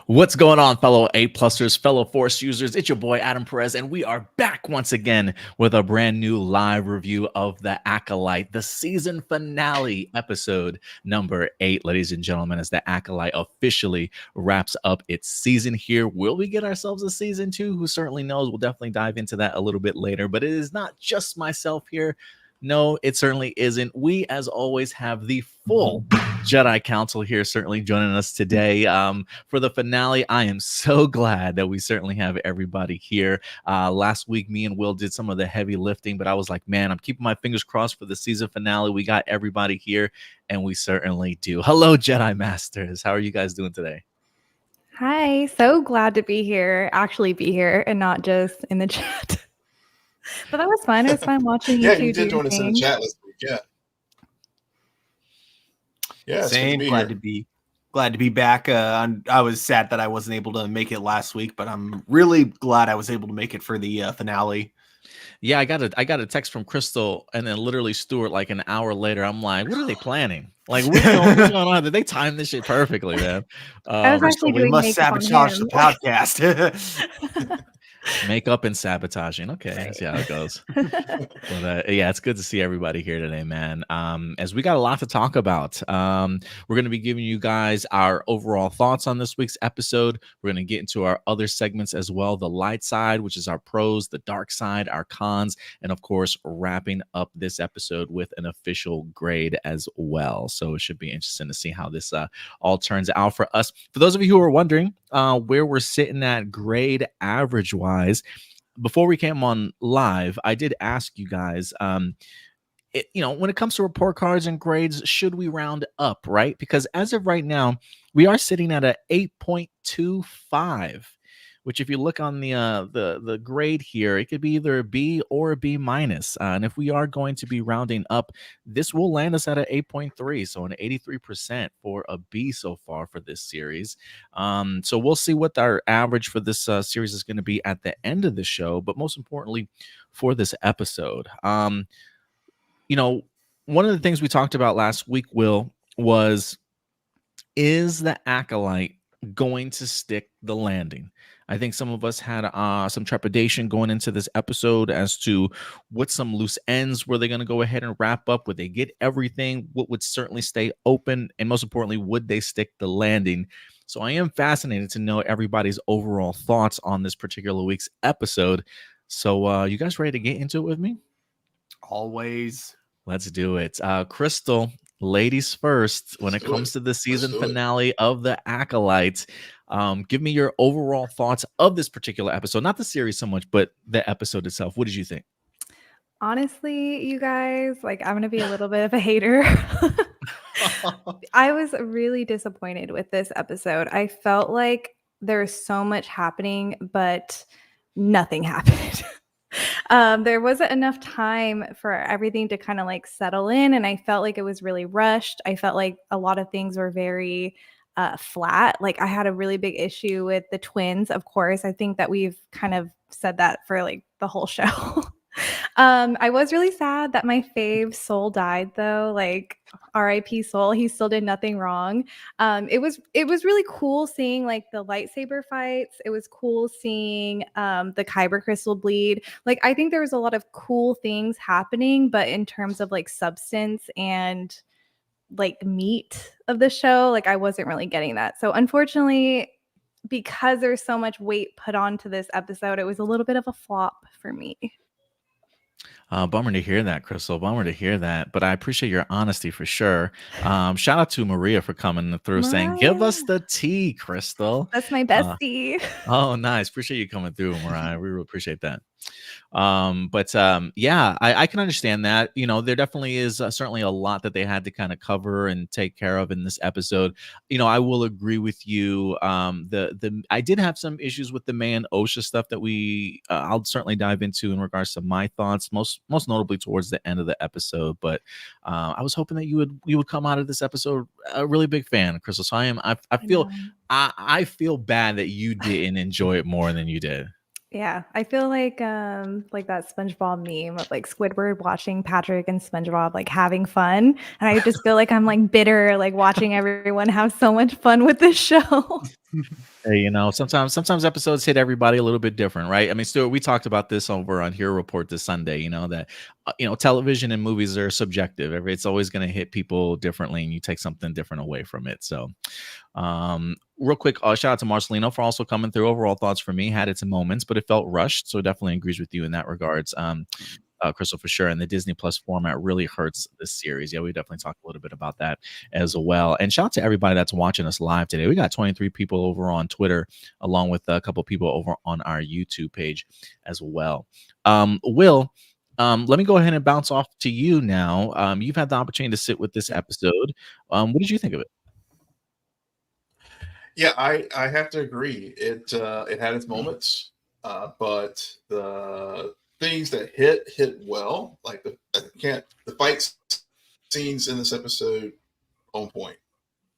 What's going on, fellow A-Plusers, fellow Force users? It's your boy, Adam Perez, and we are back once again with a brand new live review of The Acolyte, the season finale, episode number 8, ladies and gentlemen, as The Acolyte officially wraps up its season here. Will we get ourselves a season 2? Who certainly knows? We'll definitely dive into that a little bit later, but it is not just myself here. No, it certainly isn't. We, as always, have the full Jedi Council here certainly joining us today for the finale. I am so glad that we certainly have everybody here. Last week, me and Will did some of the heavy lifting, but I was like, man, I'm keeping my fingers crossed for the season finale. We got everybody here, and we certainly do. Hello, Jedi Masters. How are you guys doing today? Hi, so glad to be here, actually be here, and not just in the chat. But that was fun. It was fun watching you. Yeah, you did join us in the chat last week. Yeah. Same. Glad to be back. I was sad that I wasn't able to make it last week, but I'm really glad I was able to make it for the finale. Yeah, I got a text from Crystal, and then literally Stuart like an hour later. I'm like, what are they planning? Like, what's going on? Did they time this shit perfectly, man? I was actually doing we must sabotage the podcast. Makeup and sabotaging. Okay, that's how it goes. But yeah, it's good to see everybody here today, man. As we got a lot to talk about, we're going to be giving you guys our overall thoughts on this week's episode. We're going to get into our other segments as well, the light side, which is our pros, the dark side, our cons, and of course, wrapping up this episode with an official grade as well. So it should be interesting to see how this all turns out for us. For those of you who are wondering where we're sitting at grade average wise, before we came on live, I did ask you guys, when it comes to report cards and grades, should we round up, right? Because as of right now, we are sitting at a 8.25, which if you look on the grade here, it could be either a B or a B minus. And if we are going to be rounding up, this will land us at an 8.3, so an 83% for a B so far for this series. So we'll see what our average for this series is going to be at the end of the show, but most importantly for this episode. One of the things we talked about last week, Will, was, is the Acolyte going to stick the landing? I think some of us had some trepidation going into this episode as to what some loose ends were they going to go ahead and wrap up. Would they get everything? What would certainly stay open? And most importantly, would they stick the landing? So I am fascinated to know everybody's overall thoughts on this particular week's episode. So you guys ready to get into it with me? Always. Let's do it. Crystal, ladies first, when it comes to the season finale of The Acolyte, give me your overall thoughts of this particular episode. Not the series so much, but the episode itself. What did you think? Honestly, you guys, I'm going to be a little bit of a hater. I was really disappointed with this episode. I felt like there's so much happening, but nothing happened. There wasn't enough time for everything to kind of settle in, and I felt like it was really rushed. I felt like a lot of things were very flat. I had a really big issue with the twins, of course. I think that we've kind of said that for the whole show. I was really sad that my fave Soul died, though. R.I.P. Soul. He still did nothing wrong. It was really cool seeing the lightsaber fights. It was cool seeing the kyber crystal bleed. I think there was a lot of cool things happening, but in terms of substance and meat of the show, I wasn't really getting that. So unfortunately, because there's so much weight put onto this episode, it was a little bit of a flop for me. Bummer to hear that, Crystal. Bummer to hear that. But I appreciate your honesty for sure. Shout out to Maria for coming through saying, give us the tea, Crystal. That's my bestie. Oh, nice. Appreciate you coming through, Mariah. We really appreciate that. Yeah, I can understand that. There definitely is certainly a lot that they had to kind of cover and take care of in this episode. I will agree with you. I did have some issues with the man Osha stuff that I'll certainly dive into in regards to my thoughts, most notably towards the end of the episode. But I was hoping that you would come out of this episode a really big fan, Crystal. So I feel bad that you didn't enjoy it more than you did. Yeah, I feel like that SpongeBob meme of like Squidward watching Patrick and SpongeBob like having fun, and I just feel like I'm like bitter, like watching everyone have so much fun with this show. Hey, you know, sometimes episodes hit everybody a little bit different, right? I mean, Stuart, we talked about this over on Hero Report this Sunday. You know that television and movies are subjective. It's always going to hit people differently, and you take something different away from it. So, real quick, shout out to Marcelino for also coming through. Overall thoughts for me had its moments, but it felt rushed. So definitely agrees with you in that regards. Crystal, for sure. And the Disney Plus format really hurts this series. Yeah, we definitely talked a little bit about that as well. And shout out to everybody that's watching us live today. We got 23 people over on Twitter, along with a couple people over on our YouTube page as well. Will, let me go ahead and bounce off to you now. You've had the opportunity to sit with this episode. What did you think of it? Yeah, I have to agree. It had its moments, but the things that hit well. Like the fight scenes in this episode on point,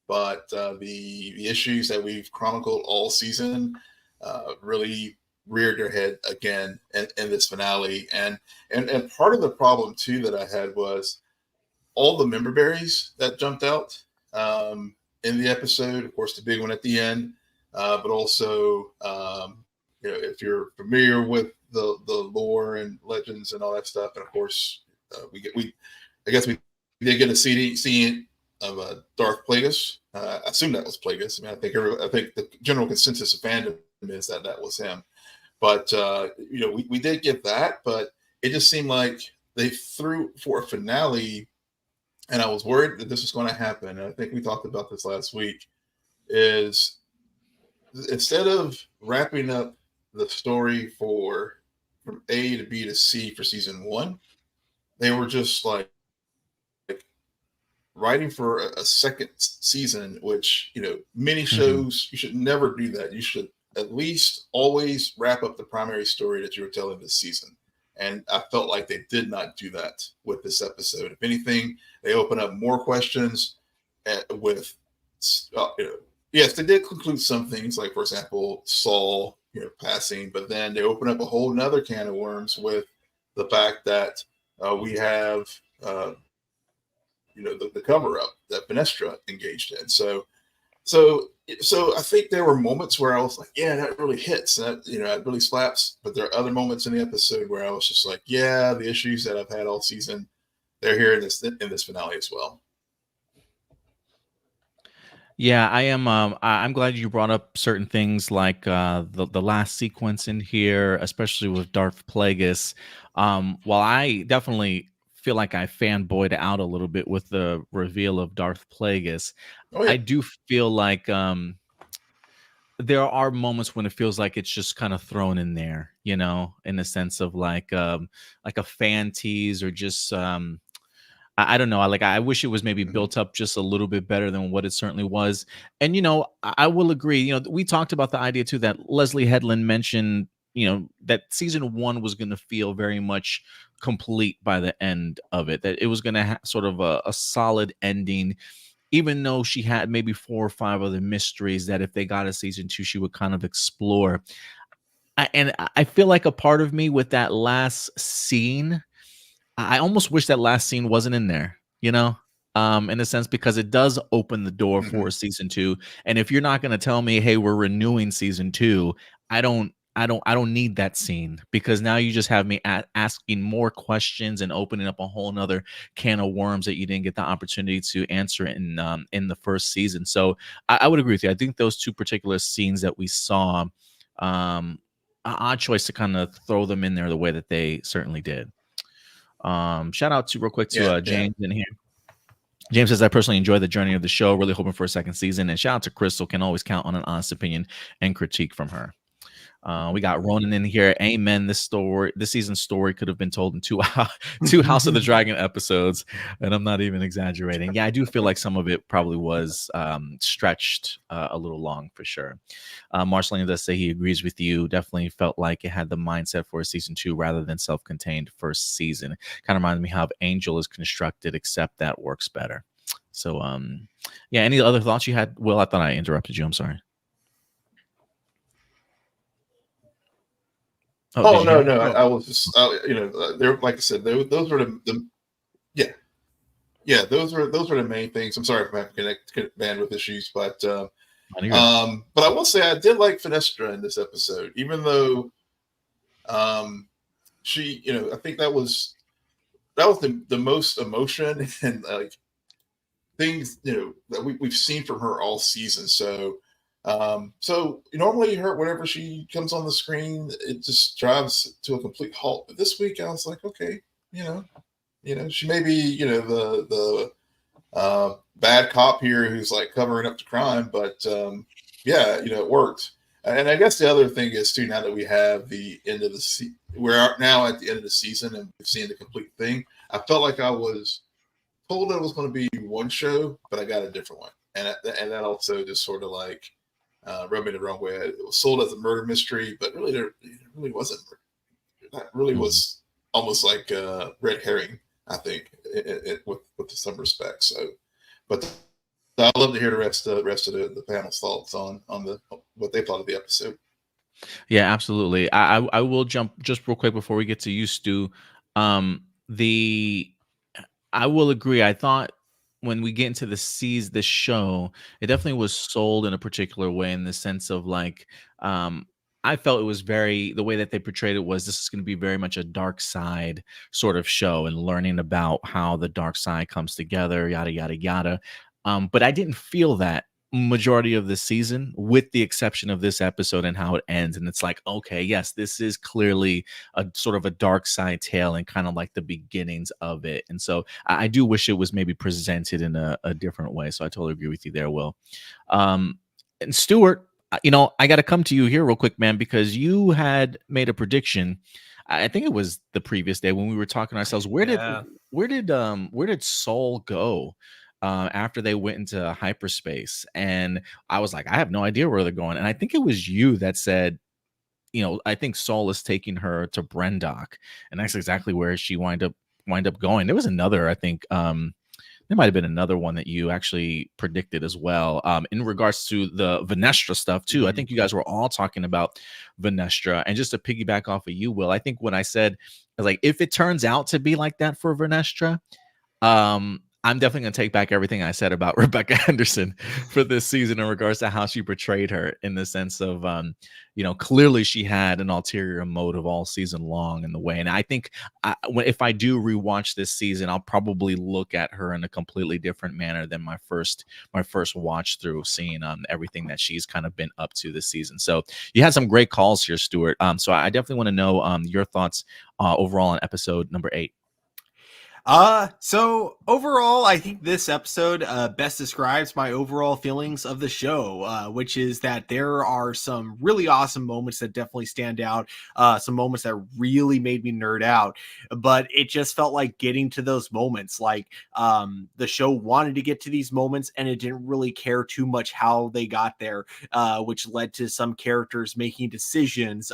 but the issues that we've chronicled all season really reared their head again in this finale. And part of the problem too that I had was all the member berries that jumped out in the episode. Of course, the big one at the end, but also if you're familiar with the lore and legends and all that stuff, and of course we did get a scene of Darth Plagueis. I assume that was Plagueis. I mean, I think the general consensus of fandom is that was him. But we did get that, but it just seemed like they threw for a finale, and I was worried that this was going to happen. And I think we talked about this last week. Is instead of wrapping up the story from A to B to C for season 1, they were just like writing for a second season, which many shows you should never do that. You should at least always wrap up the primary story that you were telling this season. And I felt like they did not do that with this episode. If anything, they open up more questions with yes, they did conclude some things, like, for example, Saul passing, but then they open up a whole nother can of worms with the fact that we have the cover up that Vernestra engaged in. So I think there were moments where I was like, yeah, that really hits, and that it really slaps. But there are other moments in the episode where I was just like, yeah, the issues that I've had all season, they're here in this finale as well. Yeah, I am. I'm glad you brought up certain things like the last sequence in here, especially with Darth Plagueis. While I definitely feel like I fanboyed out a little bit with the reveal of Darth Plagueis, I do feel like there are moments when it feels like it's just kind of thrown in there, in the sense of like a fan tease, or just I don't know. I wish it was maybe built up just a little bit better than what it certainly was. And I will agree. We talked about the idea too that Leslie Headland mentioned, that season 1 was going to feel very much complete by the end of it. That it was going to have sort of a solid ending, even though she had maybe 4 or 5 other mysteries that if they got a season 2, she would kind of explore. And I feel like a part of me with that last scene, I almost wish that last scene wasn't in there, in a sense, because it does open the door for season 2. And if you're not going to tell me, hey, we're renewing season 2, I don't need that scene, because now you just have me asking more questions and opening up a whole nother can of worms that you didn't get the opportunity to answer in the first season. So I would agree with you. I think those 2 particular scenes that we saw, an odd choice to kind of throw them in there the way that they certainly did. Shout out to real quick to James in here. James says, I personally enjoy the journey of the show, really hoping for a second season. And shout out to Crystal, can always count on an honest opinion and critique from her. We got Ronan in here. Amen. This season's story could have been told in 2 House of the Dragon episodes, and I'm not even exaggerating. Yeah, I do feel like some of it probably was stretched a little long, for sure. Marcelino does say he agrees with you. Definitely felt like it had the mindset for a season 2 rather than self-contained first season. Kind of reminds me how Angel is constructed, except that works better. So, yeah. Any other thoughts you had, Will? I thought I interrupted you. I'm sorry. Oh, did you no, hear me? no. I was just, they're like I said, those were the yeah, yeah. Those were the main things. I'm sorry if I'm having bandwidth issues, but but I will say I did like Vernestra in this episode, even though she, I think that was the most emotion and like things that we've seen from her all season. So so normally whenever she comes on the screen, it just drives to a complete halt. But this week I was like, okay, she may be the bad cop here who's like covering up the crime, but yeah, it worked. And I guess the other thing is too, now that we have the end of the we're now at the end of the season and we've seen the complete thing. I felt like I was told it was going to be one show, but I got a different one, and that also just sort of like rubbed me the wrong way. It was sold as a murder mystery, but really, it really wasn't. That really was almost like red herring, I think, with some respect. So, but I'd love to hear the rest of the panel's thoughts on what they thought of the episode. Yeah, absolutely. I will jump just real quick before we get to you, Stu. I will agree. I thought when we get into the show, it definitely was sold in a particular way, in the sense of like, I felt it was the way that they portrayed it was, this is going to be very much a dark side sort of show, and learning about how the dark side comes together, yada, yada, yada. But I didn't feel that majority of the season, with the exception of this episode and how it ends. And it's like, okay, yes, this is clearly a sort of a dark side tale and kind of like the beginnings of it. And so I do wish it was maybe presented in a different way. So I totally agree with you there, Will. And Stuart, I got to come to you here real quick, man, because you had made a prediction. I think it was the previous day when we were talking to ourselves. Where did Soul go after they went into hyperspace? And I was like, I have no idea where they're going. And I think it was you that said, I think Saul is taking her to Brendok, and that's exactly where she wind up going. There was another, I think, there might have been another one that you actually predicted as well, in regards to the Vernestra stuff too. I think you guys were all talking about Vernestra. And just to piggyback off of you, Will, I think when I said, I was like, if it turns out to be like that for Vernestra, I'm definitely going to take back everything I said about Rebecca Henderson for this season in regards to how she portrayed her, in the sense of, clearly she had an ulterior motive all season long in the way. And I think if I do rewatch this season, I'll probably look at her in a completely different manner than my first watch through, seeing everything that she's kind of been up to this season. So you had some great calls here, Stuart. So I definitely want to know your thoughts overall on episode number 8. So overall, I think this episode best describes my overall feelings of the show, which is that there are some really awesome moments that definitely stand out, some moments that really made me nerd out, but it just felt like getting to those moments, like the show wanted to get to these moments and it didn't really care too much how they got there, which led to some characters making decisions,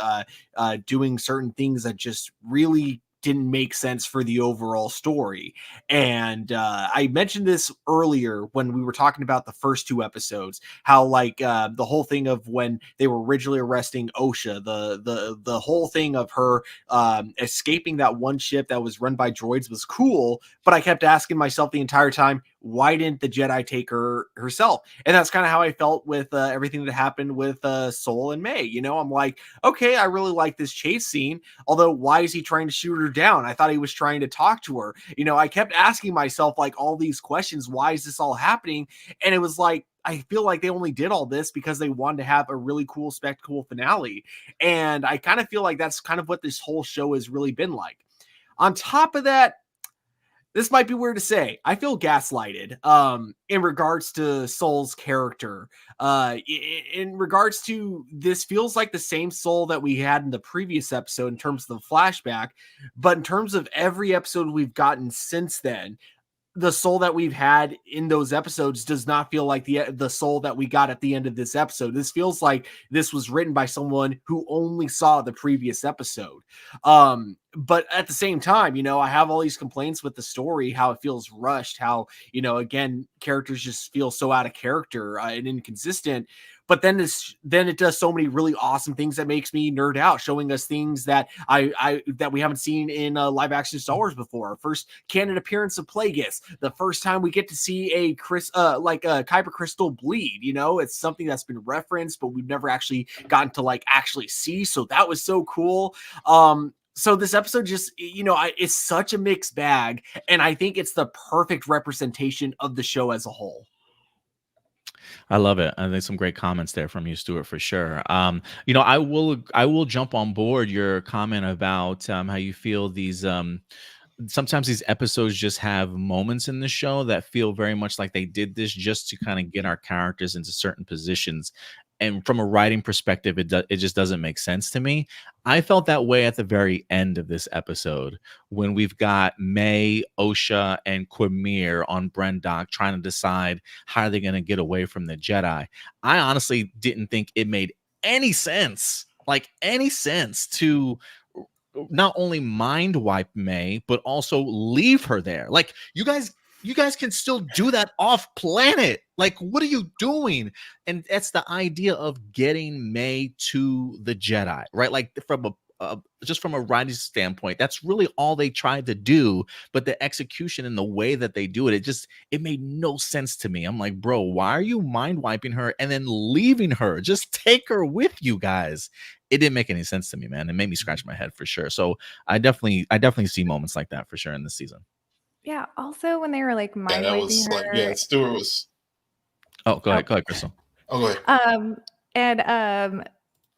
doing certain things that just really didn't make sense for the overall story. And I mentioned this earlier when we were talking about the first 2 episodes, how like the whole thing of when they were originally arresting Osha, the whole thing of her escaping that one ship that was run by droids was cool, but I kept asking myself the entire time, why didn't the Jedi take her herself? And that's kind of how I felt with everything that happened with Soul and May. I'm like, okay, I really like this chase scene, although why is he trying to shoot her down? I thought he was trying to talk to her. I kept asking myself like all these questions. Why is this all happening? And it was like, I feel like they only did all this because they wanted to have a really cool spectacle finale. And I kind of feel like that's kind of what this whole show has really been like. On top of that, this might be weird to say, I feel gaslighted in regards to Soul's character. In regards to, this feels like the same Soul that we had in the previous episode in terms of the flashback, but in terms of every episode we've gotten since then, the Soul that we've had in those episodes does not feel like the Soul that we got at the end of this episode. This feels like this was written by someone who only saw the previous episode. but at the same time, I have all these complaints with the story, how it feels rushed, how, again, characters just feel so out of character and inconsistent. But then it does so many really awesome things that makes me nerd out, showing us things that that we haven't seen in live action Star Wars before. First canon appearance of Plagueis, the first time we get to see a Kyber crystal bleed. It's something that's been referenced, but we've never actually gotten to actually see. So that was so cool. So this episode just, it's such a mixed bag, and I think it's the perfect representation of the show as a whole. I love it. I think some great comments there from you, Stuart, for sure. I will jump on board your comment about how you feel these sometimes these episodes just have moments in the show that feel very much like they did this just to kind of get our characters into certain positions. And from a writing perspective, it just doesn't make sense to me. I felt that way at the very end of this episode when we've got May, Osha, and Quimir on Brendock trying to decide how they're going to get away from the Jedi. I honestly didn't think it made any sense, to not only mind wipe May, but also leave her there. Like, you guys can still do that off planet. Like, what are you doing? And that's the idea of getting May to the Jedi, right? Like, from just from a writing standpoint, that's really all they tried to do. But the execution and the way that they do it, it made no sense to me. I'm like, bro, why are you mind wiping her and then leaving her? Just take her with you guys. It didn't make any sense to me, man. It made me scratch my head for sure. So I definitely see moments like that for sure in this season. Yeah. Also, when they were mind wiping her, Stuart was. Oh, go ahead, Crystal. Oh, go ahead. And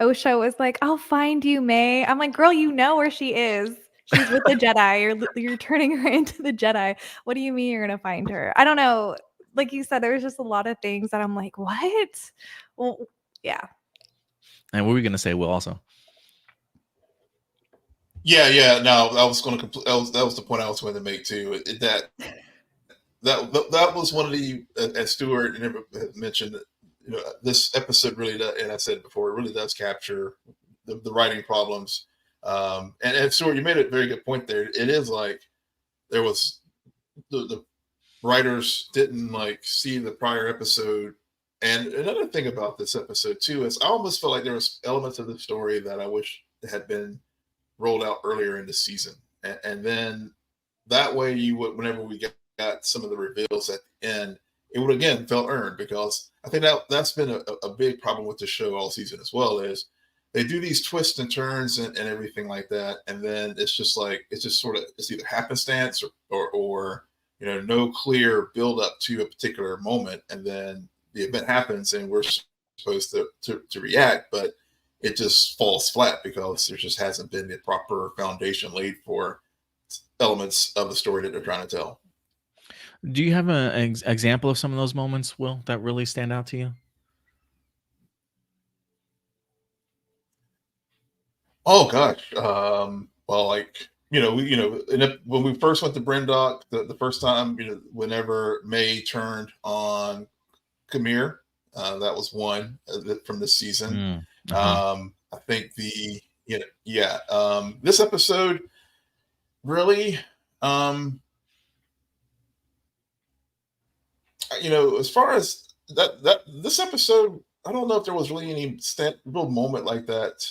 Osha was like, "I'll find you, May." I'm like, "Girl, you know where she is. She's with the Jedi. You're turning her into the Jedi. What do you mean you're gonna find her?" I don't know. Like you said, there was just a lot of things that I'm like, "What?" Well, yeah. And what were we gonna say, Will? Also. Yeah. No, I was going to complete. That was the point I was going to make too. That was one of the, as Stuart had mentioned, this episode really does, and I said before, it really does capture the writing problems. And Stuart, you made a very good point there. It is like there was the writers didn't see the prior episode. And another thing about this episode too is I almost felt like there was elements of the story that I wish had been rolled out earlier in the season, and then that way you would, whenever we got some of the reveals at the end, it would again felt earned, because I think that's been a big problem with the show all season as well, is they do these twists and turns and everything like that, and then it's just it's either happenstance or no clear build up to a particular moment, and then the event happens and we're supposed to react, but it just falls flat because there just hasn't been the proper foundation laid for elements of the story that they're trying to tell. Do you have an example of some of those moments, Will, that really stand out to you? Oh gosh. Well, when we first went to Brendock, the first time, whenever May turned on Quimir, that was one from this season. I think this episode really, as far as this episode, I don't know if there was really any real moment like that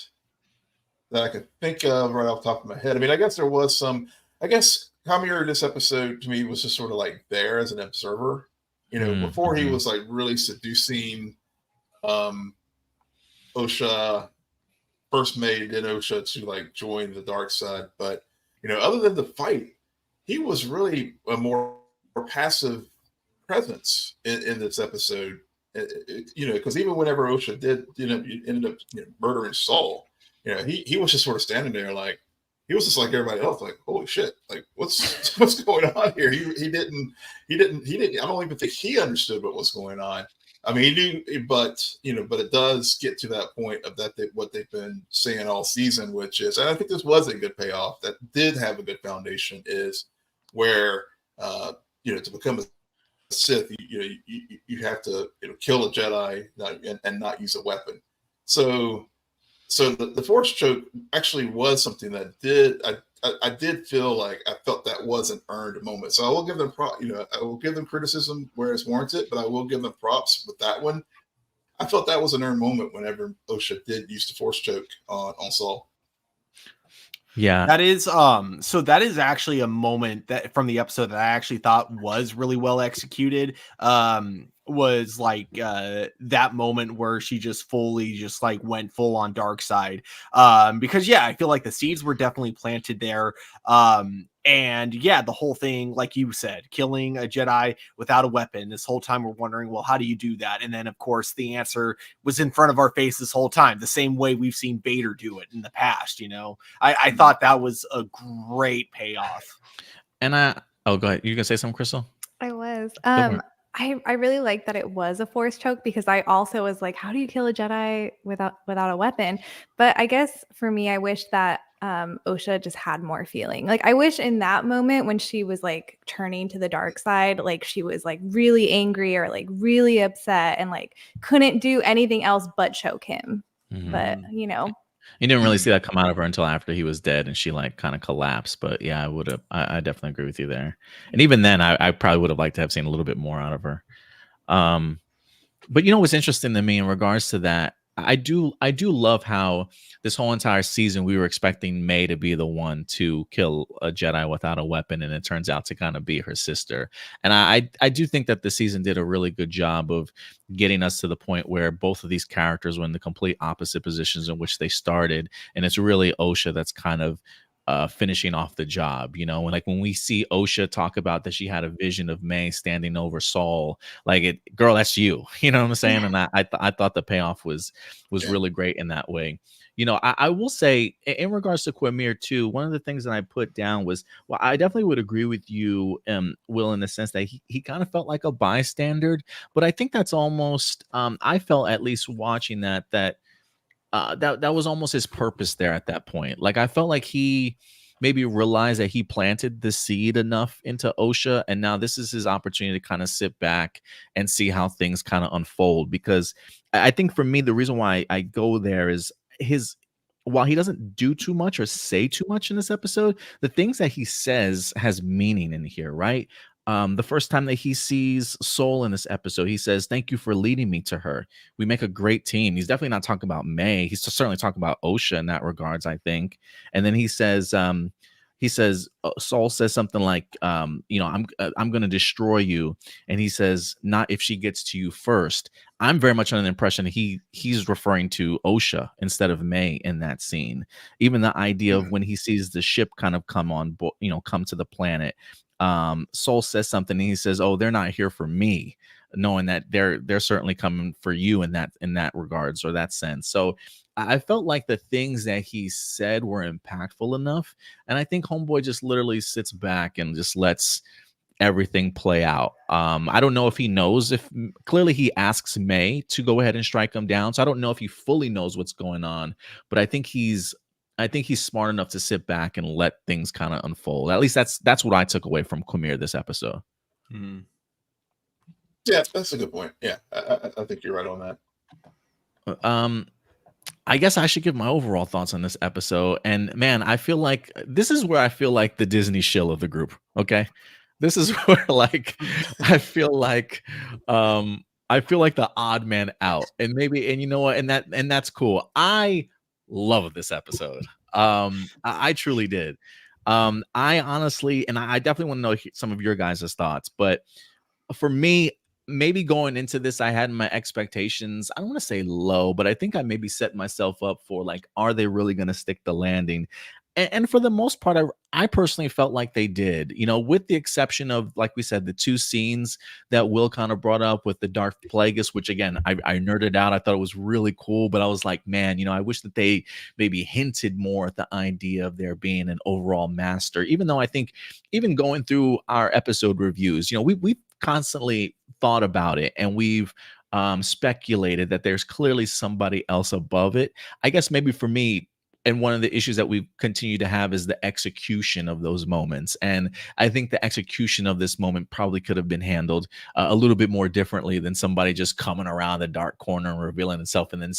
I could think of right off the top of my head. I mean, I guess there was some. I guess Quimir this episode to me was just sort of there as an observer. Before he was really seducing Osha, first made in Osha to join the dark side. But other than the fight, he was really a more passive presence in this episode. Because even whenever Osha did, ended up murdering Saul, he was just sort of standing there he was just like everybody else, holy shit, what's going on here? He didn't. I don't even think he understood what was going on. I mean, he knew, but it does get to that point of what they've been saying all season, which is, and I think this was a good payoff that did have a good foundation, is where to become a Sith, you have to kill a Jedi and not use a weapon. So the Force choke actually was something that I did feel like I felt that was an earned moment. So I will give them I will give them criticism where it's warranted, but I will give them props with that one. I felt that was an earned moment whenever Osha did use the force choke on Saul. Yeah, that is so that is actually a moment that from the episode that I actually thought was really well executed. Was like that moment where she just fully just like went full on dark side. Because yeah, I feel like the seeds were definitely planted there. And yeah, the whole thing, like you said, killing a Jedi without a weapon. This whole time we're wondering, well, how do you do that? And then of course the answer was in front of our face this whole time, the same way we've seen Vader do it in the past. You know, I thought that was a great payoff. and go ahead. You gonna say something, Crystal? I was. for it. I really like that it was a force choke, because I also was like, how do you kill a Jedi without a weapon? But I guess for me, I wish that Osha just had more feeling. Like, I wish in that moment when she was like turning to the dark side, like she was like really angry or like really upset and like couldn't do anything else but choke him. Mhm. But you didn't really see that come out of her until after he was dead and she like kind of collapsed. But yeah, I definitely agree with you there. And even then, I probably would have liked to have seen a little bit more out of her. But what's interesting to me in regards to that, I do love how this whole entire season we were expecting May to be the one to kill a Jedi without a weapon, and it turns out to kind of be her sister. And I do think that the season did a really good job of getting us to the point where both of these characters were in the complete opposite positions in which they started, and it's really Osha that's kind of finishing off the job, when we see Osha talk about that she had a vision of May standing over Saul, like girl, that's you, you know what I'm saying? Yeah. And I thought the payoff was really great in that way. I will say in regards to Quamir too, one of the things that I put down was, well, I definitely would agree with you, Will, in the sense that he kind of felt like a bystander, but I think that's almost, I felt at least watching that that was almost his purpose there at that point. Like I felt like he maybe realized that he planted the seed enough into Osha, and now this is his opportunity to kind of sit back and see how things kind of unfold. Because I think for me, the reason why I go there is while he doesn't do too much or say too much in this episode, the things that he says has meaning in here, right? The first time that he sees Soul in this episode, he says, "Thank you for leading me to her. We make a great team." He's definitely not talking about May. He's certainly talking about Osha in that regards, I think. And then he says, Saul says something like, I'm going to destroy you. And he says, "Not if she gets to you first." I'm very much under the impression he's referring to Osha instead of May in that scene. Even the idea of when he sees the ship kind of come to the planet, Soul says something and he says, "Oh, they're not here for me," knowing that they're certainly coming for you in that regards or that sense. So I felt like the things that he said were impactful enough, and I think Homeboy just literally sits back and just lets everything play out. I don't know if he knows, if clearly he asks May to go ahead and strike him down, so I don't know if he fully knows what's going on, but I think he's smart enough to sit back and let things kind of unfold. At least that's what I took away from Quamir this episode. Mm-hmm. Yeah, that's a good point. Yeah, I think you're right on that. I guess I should give my overall thoughts on this episode. And man, I feel like this is where I feel like the Disney shill of the group. Okay, this is where like I feel like the odd man out, and you know what, and that's cool. I love this episode. I truly did. I honestly, and I definitely want to know some of your guys' thoughts, but for me, maybe going into this, I had my expectations, I don't want to say low, but I think I maybe set myself up for like, are they really going to stick the landing? And for the most part, I personally felt like they did, with the exception of, like we said, the two scenes that Will kind of brought up with the Darth Plagueis, which again, I nerded out. I thought it was really cool, but I was like, man, I wish that they maybe hinted more at the idea of there being an overall master, even though I think even going through our episode reviews, we've constantly thought about it, and we've speculated that there's clearly somebody else above it. I guess maybe for me, and one of the issues that we continue to have is the execution of those moments. And I think the execution of this moment probably could have been handled a little bit more differently than somebody just coming around the dark corner and revealing itself and then,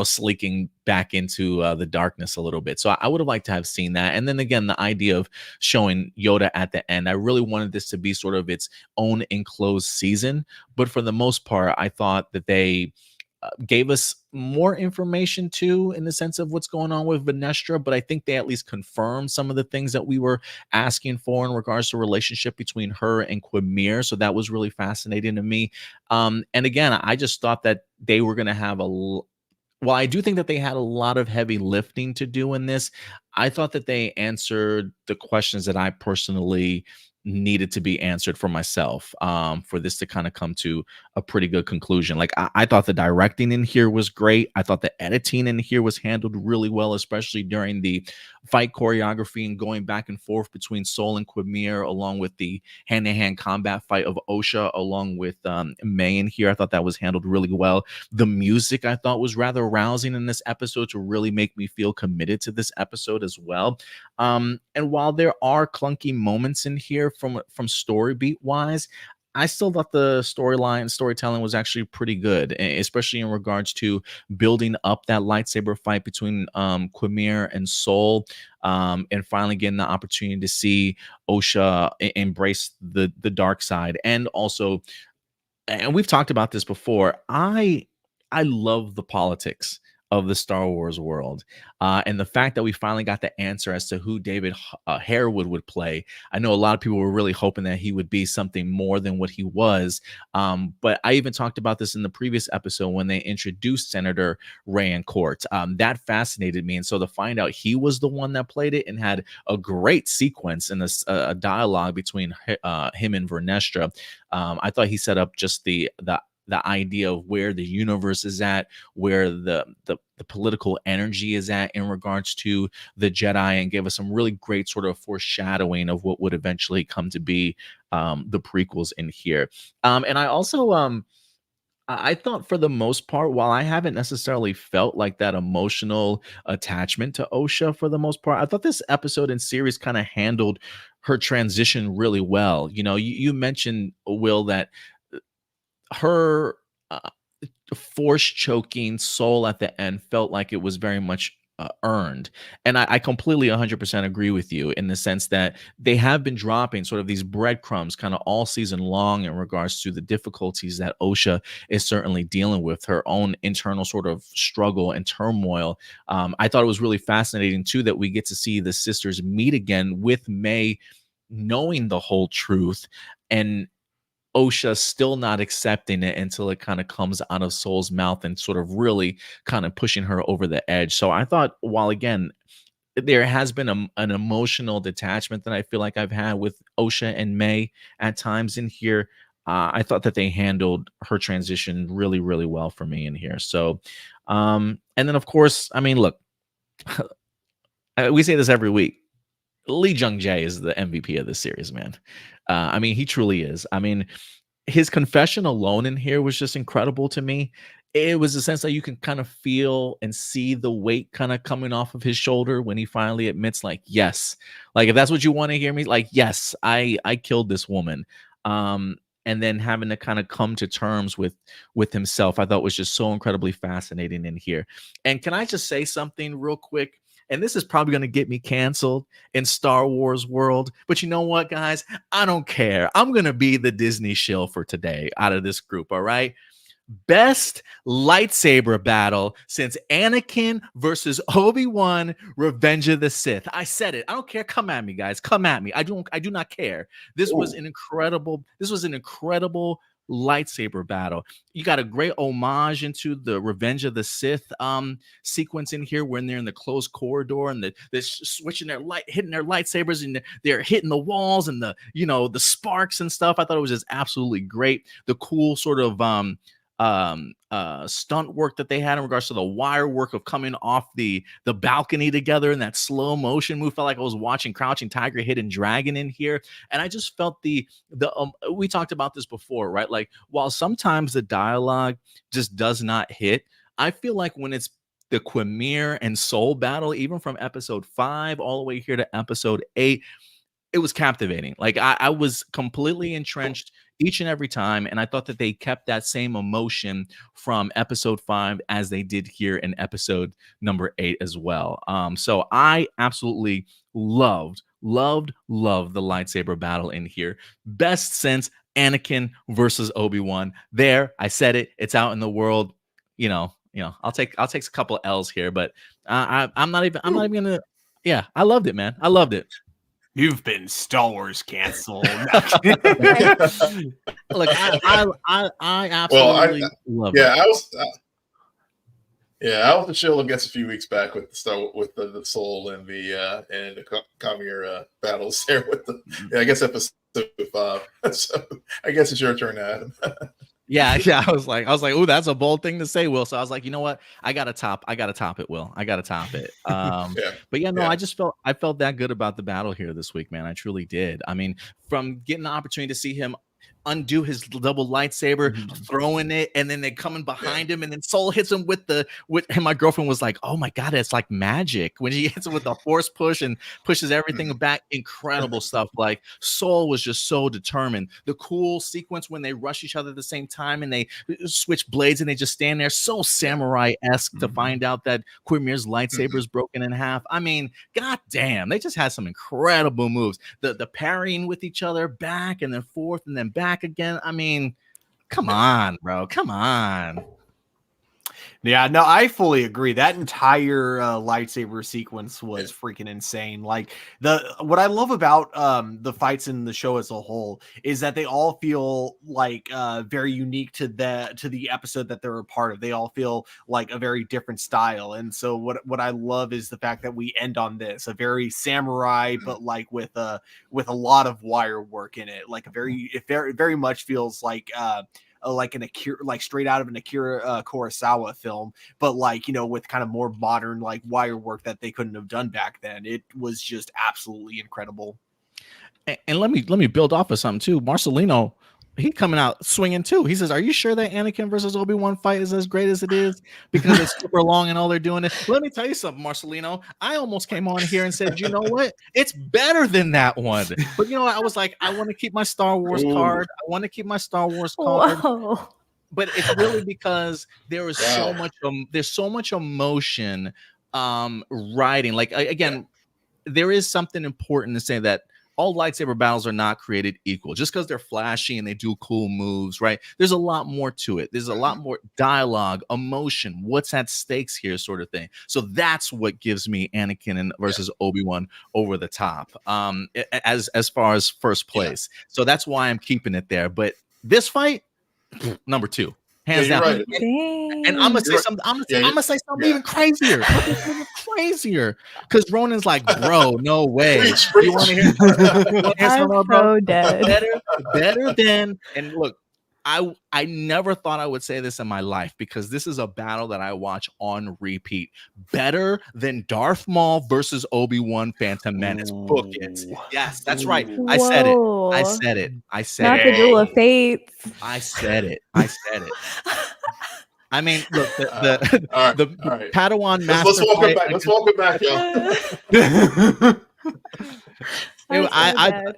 sleeking back into the darkness a little bit. So I would have liked to have seen that. And then again, the idea of showing Yoda at the end, I really wanted this to be sort of its own enclosed season. But for the most part, I thought that they gave us more information too, in the sense of what's going on with Vernestra, but I think they at least confirmed some of the ththings that we were asking for in regards to relationship between her and Quimir. So that was really fascinating to me. And again, I just thought that they were going to have I do think that they had a lot of heavy lifting to do in this. I thought that they answered the questions that I personally needed to be answered for myself, for this to kind of come to a pretty good conclusion. Like I thought the directing in here was great. I thought the editing in here was handled really well, especially during the fight choreography and going back and forth between Sol and Quimir, along with the hand-to-hand combat fight of Osha along with May in here. I thought that was handled really well. The music I thought was rather rousing in this episode to really make me feel committed to this episode as well. And while there are clunky moments in here from story beat wise, I still thought the storytelling was actually pretty good, especially in regards to building up that lightsaber fight between Quimir and Sol, and finally getting the opportunity to see Osha embrace the dark side. And also, and we've talked about this before, I love the politics of the Star Wars world, and the fact that we finally got the answer as to who David Harewood would play. I know a lot of people were really hoping that he would be something more than what he was, but I even talked about this in the previous episode when they introduced Senator Rayencourt. That fascinated me, and so to find out he was the one that played it and had a great sequence in this dialogue between him and Vernestra, I thought he set up just the idea of where the universe is at, where the political energy is at in regards to the Jedi, and gave us some really great sort of foreshadowing of what would eventually come to be the prequels in here. And I also I thought for the most part, while I haven't necessarily felt like that emotional attachment to Osha for the most part, I thought this episode and series kind of handled her transition really well. You mentioned, Will, that her force choking Sol at the end felt like it was very much earned. And I completely 100% agree with you in the sense that they have been dropping sort of these breadcrumbs kind of all season long in regards to the difficulties that Osha is certainly dealing with, her own internal sort of struggle and turmoil. I thought it was really fascinating too that we get to see the sisters meet again with May knowing the whole truth, and Osha still not accepting it until it kind of comes out of Sol's mouth and sort of really kind of pushing her over the edge. So I thought, while again, there has been an emotional detachment that I feel like I've had with Osha and May at times in here, I thought that they handled her transition really, really well for me in here. So, and then of course, I mean, look, we say this every week. Jung-jae is the MVP of this series, man. I mean, he truly is. I mean, his confession alone in here was just incredible to me. It was a sense that you can kind of feel and see the weight kind of coming off of his shoulder when he finally admits, like, yes, like if that's what you want to hear me, like, yes, I killed this woman. And then having to kind of come to terms with himself, I thought was just so incredibly fascinating in here. And can I just say something real quick? And this is probably going to get me canceled in Star Wars world. But you know what, guys? I don't care. I'm going to be the Disney shill for today out of this group, all right? Best lightsaber battle since Anakin versus Obi-Wan, Revenge of the Sith. I said it. I don't care. Come at me, guys. Come at me. I do not care. This was an incredible lightsaber battle. You got a great homage into the Revenge of the Sith sequence in here when they're in the closed corridor and they're switching hitting their lightsabers, and they're hitting the walls and the sparks and stuff. I thought it was just absolutely great. The cool sort of stunt work that they had in regards to the wire work of coming off the balcony together in that slow motion move. Felt like I was watching Crouching Tiger, Hidden Dragon in here. And I just felt we talked about this before, right? Like, while sometimes the dialogue just does not hit, I feel like when it's the Quimir and Soul battle, even from episode 5 all the way here to episode 8, it was captivating. Like I was completely entrenched each and every time, and I thought that they kept that same emotion from episode 5 as they did here in episode number 8 as well. So I absolutely loved the lightsaber battle in here. Best since Anakin versus Obi-Wan. There, I said it. It's out in the world. I'll take a couple L's here, but I'm not even gonna. Yeah, I loved it, man. I loved it. You've been Star Wars canceled. Look, I absolutely love it. I was the chill against a few weeks back with the Soul and the Kamir battles there with I guess episode 5. So I guess it's your turn, Adam. Yeah. I was like, oh, that's a bold thing to say, Will. So I was like, you know what? I gotta top it, Will. I gotta top it. But I felt that good about the battle here this week, man. I truly did. I mean, from getting the opportunity to see him undo his double lightsaber, throwing it, and then they coming behind him, and then Soul hits him and my girlfriend was like, oh my god, it's like magic when he hits him with a force push and pushes everything back. Incredible stuff. Like Soul was just so determined. The cool sequence when they rush each other at the same time and they switch blades and they just stand there, so samurai-esque to find out that Quimir's lightsaber is broken in half. I mean, god damn, they just had some incredible moves. The parrying with each other, back and then forth and then back again. I mean, come on, bro. Come on. Yeah, no, I fully agree. That entire lightsaber sequence was freaking insane. Like what I love about the fights in the show as a whole is that they all feel like very unique to the episode that they're a part of. They all feel like a very different style. And so what I love is the fact that we end on this, a very samurai, but like with a lot of wire work in it. Like it very much feels like an Akira, like straight out of an Akira Kurosawa film, but like, with kind of more modern like wire work that they couldn't have done back then. It was just absolutely incredible. And let me build off of something too. Marcelino, he coming out swinging too. He says, "Are you sure that Anakin versus Obi-Wan fight is as great as it is because it's super long and all they're doing it?" Let me tell you something, Marcelino. I almost came on here and said, "You know what? It's better than that one." But I was like, I want to keep my Star Wars card. I want to keep my Star Wars card. Whoa. But it's really because there is so much. There's so much emotion writing. Like again, there is something important to say that all lightsaber battles are not created equal. Just because they're flashy and they do cool moves, right? There's a lot more to it. There's a lot more dialogue, emotion, what's at stakes here, sort of thing. So that's what gives me Anakin versus Obi-Wan over the top, as far as first place. So that's why I'm keeping it there. But this fight, number 2. Hands down. Right. And I'm gonna say something. I'm gonna say something even crazier. Because Ronan's like, bro, no way. You want to hear something, bro? Dead. Better than. And look, I never thought I would say this in my life because this is a battle that I watch on repeat. Better than Darth Maul versus Obi-Wan Phantom Menace. Book it. Yes, that's right. I said it. Not the Duel of Fates. I said it. I mean, look, the all right. Padawan master. Let's walk it back, y'all.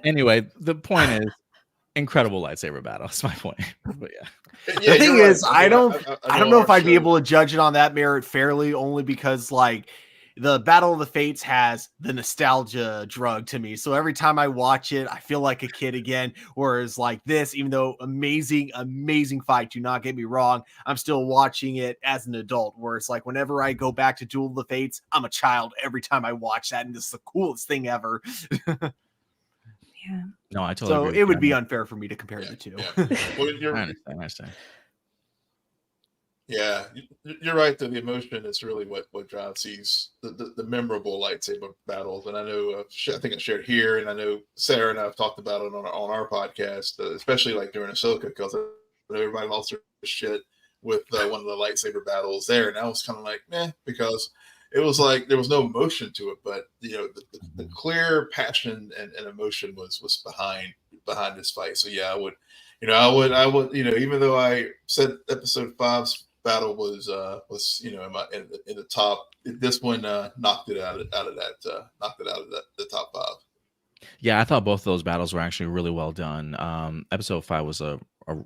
Anyway, the point is, incredible lightsaber battle. That's my point. But the thing is, I don't know if I'd be able to judge it on that merit fairly, only because like the Battle of the Fates has the nostalgia drug to me. So every time I watch it, I feel like a kid again. Whereas like this, even though amazing fight, do not get me wrong, I'm still watching it as an adult. Where it's like whenever I go back to Duel of the Fates, I'm a child every time I watch that, and this is the coolest thing ever. Yeah. No, I totally agree. So it would be unfair for me to compare the two. Well, I understand. Yeah, you're right. The emotion is really what drives these the memorable lightsaber battles. And I know I think I shared here, and I know Sarah and I have talked about it on our podcast, especially like during Ahsoka, because everybody lost their shit with one of the lightsaber battles there, and I was kind of like, because it was like there was no emotion to it, but the clear passion and emotion was behind this fight. So yeah, I would, even though I said episode 5's battle was in the top. This one knocked it out of the top 5. Yeah, I thought both of those battles were actually really well done. Episode 5 was a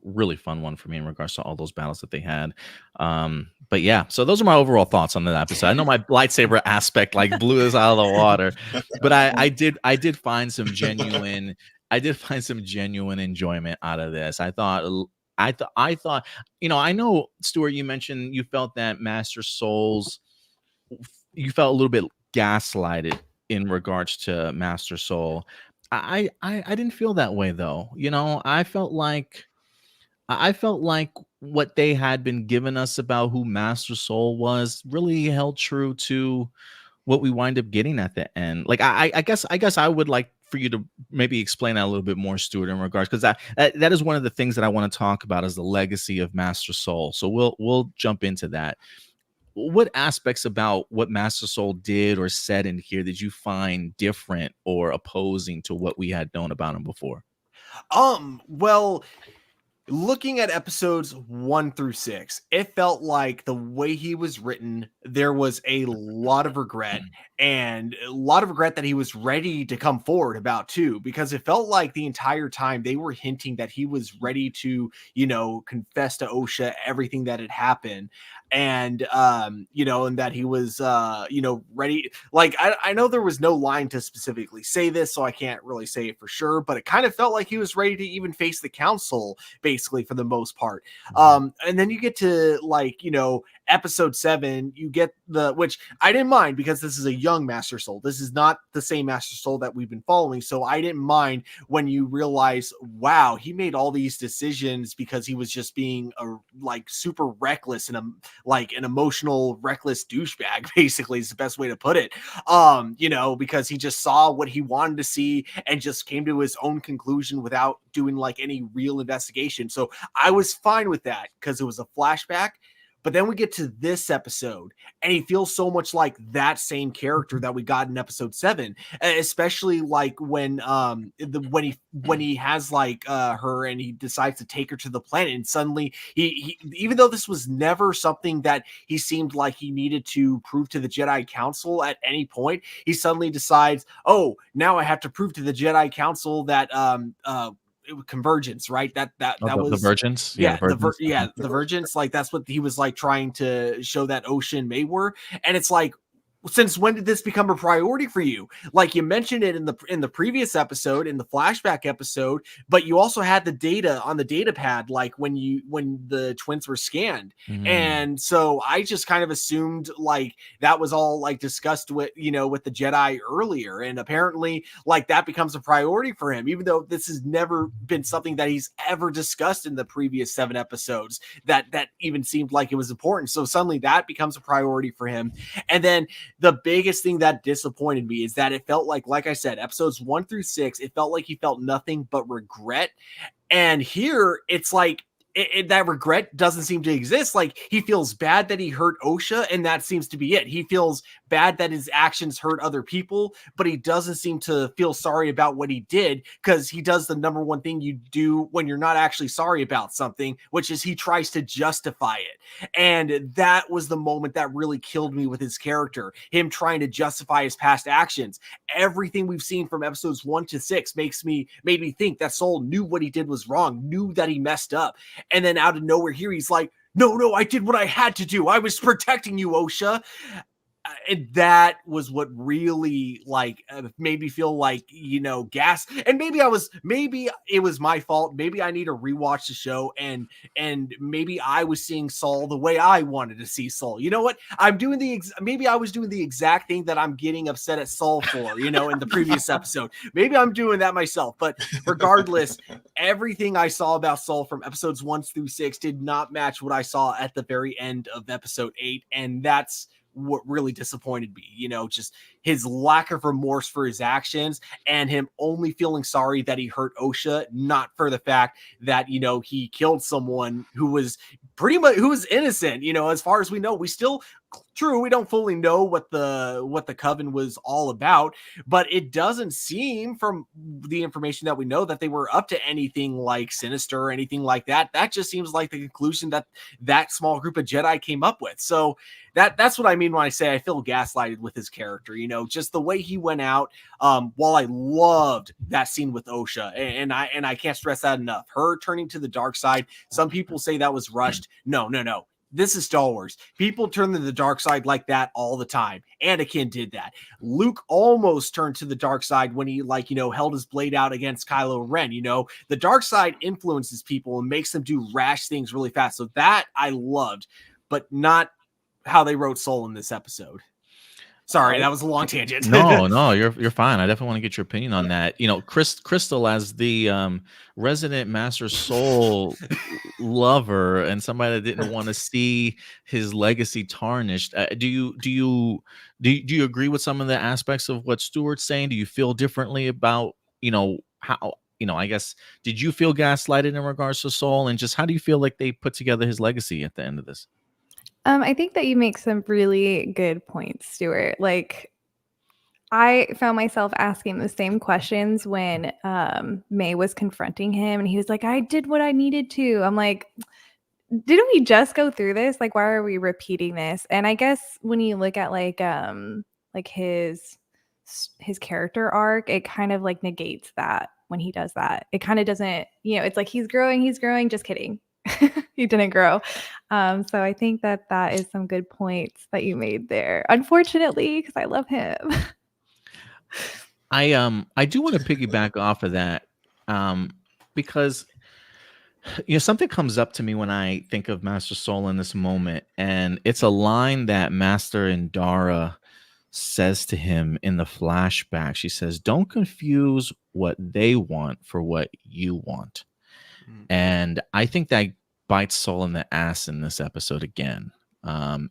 really fun one for me in regards to all those battles that they had. But yeah, so those are my overall thoughts on that episode. I know my lightsaber aspect like blew us out of the water, but I did find some genuine enjoyment out of this. I thought, I know, Stuart, you mentioned you felt that you felt a little bit gaslighted in regards to Master Soul. I didn't feel that way though. I felt like what they had been giving us about who Master Soul was really held true to what we wind up getting at the end. Like I guess I would like for you to maybe explain that a little bit more, Stuart, in regards, because that is one of the things that I want to talk about, is the legacy of Master Soul. So we'll jump into that. What aspects about what Master Soul did or said in here did you find different or opposing to what we had known about him before? Well, looking at episodes 1 through 6, it felt like the way he was written, there was a lot of regret, and a lot of regret that he was ready to come forward about too, because it felt like the entire time they were hinting that he was ready to, confess to Osha everything that had happened. And, and that he was, ready. Like, I know there was no line to specifically say this, so I can't really say it for sure, but it kind of felt like he was ready to even face the council, basically, for the most part. And then you get to episode 7, you get which I didn't mind, because this is a young Master Soul. This is not the same Master Soul that we've been following. So I didn't mind when you realize, wow, he made all these decisions because he was just being super reckless and an emotional, reckless douchebag, basically, is the best way to put it. Because he just saw what he wanted to see and just came to his own conclusion without doing any real investigation. So I was fine with that because it was a flashback. But then we get to this episode, and he feels so much like that same character that we got in episode 7, especially when he has her and he decides to take her to the planet, and suddenly he even though this was never something that he seemed like he needed to prove to the Jedi Council at any point, he suddenly decides, oh, now I have to prove to the Jedi Council that convergence, right? That was the Virgins. The Virgins. Like, that's what he was trying to show that Osha and May were. And it's like, since when did this become a priority for you? Like, you mentioned it in the previous episode, in the flashback episode, but you also had the data on the data pad, when the twins were scanned. And so I just kind of assumed that was all discussed with the Jedi earlier, and apparently that becomes a priority for him, even though this has never been something that he's ever discussed in the previous 7 episodes that even seemed like it was important. So suddenly that becomes a priority for him. And then the biggest thing that disappointed me is that it felt like I said, episodes 1 through 6, it felt like he felt nothing but regret. And here it's that regret doesn't seem to exist. He feels bad that he hurt Osha, and that seems to be it. He feels bad that his actions hurt other people, but he doesn't seem to feel sorry about what he did, because he does the number one thing you do when you're not actually sorry about something, which is he tries to justify it. And that was the moment that really killed me with his character, him trying to justify his past actions. Everything we've seen from episodes 1 to 6 made me think that Soul knew what he did was wrong, knew that he messed up. And then out of nowhere here, he's like, no, I did what I had to do. I was protecting you, Osha. And that was what really made me feel gas. And maybe it was my fault. Maybe I need to rewatch the show, and maybe I was seeing Saul the way I wanted to see Saul. You know what? Maybe I was doing the exact thing that I'm getting upset at Saul for, in the previous episode. Maybe I'm doing that myself. But regardless, everything I saw about Saul from episodes 1 through 6 did not match what I saw at the very end of episode 8. And that's what really disappointed me, just his lack of remorse for his actions, and him only feeling sorry that he hurt Osha, not for the fact that, he killed someone who was pretty much who is innocent, as far as we know. We still, true, we don't fully know what the coven was all about, but it doesn't seem from the information that we know that they were up to anything like sinister or anything like that. That just seems like the conclusion that small group of Jedi came up with. So that's what I mean when I say I feel gaslighted with his character, just the way he went out. While I loved that scene with Osha, and I can't stress that enough, her turning to the dark side. Some people say that was rushed. No. This is Star Wars. People turn to the dark side like that all the time. Anakin did that. Luke almost turned to the dark side when he held his blade out against Kylo Ren. The dark side influences people and makes them do rash things really fast. So that I loved, but not how they wrote Soul in this episode. Sorry, that was a long tangent. No, you're fine. I definitely want to get your opinion on that. Crystal, as the resident Master Soul lover and somebody that didn't want to see his legacy tarnished. Do you agree with some of the aspects of what Stuart's saying? Do you feel differently about how I guess, did you feel gaslighted in regards to Soul, and just how do you feel like they put together his legacy at the end of this? I think that you make some really good points, Stuart. Like, I found myself asking the same questions when May was confronting him, and he was like, I did what I needed to. I'm like, didn't we just go through this? Like, why are we repeating this? And I guess when you look at like his character arc, it kind of like negates that when he does that. It kind of doesn't, it's like he's growing. Just kidding. He didn't grow. So I think that is some good points that you made there. Unfortunately, because I love him. I do want to piggyback off of that, because something comes up to me when I think of Master Soul in this moment, and it's a line that Master Indara says to him in the flashback. She says, "Don't confuse what they want for what you want." And I think that bites Soul in the ass in this episode again,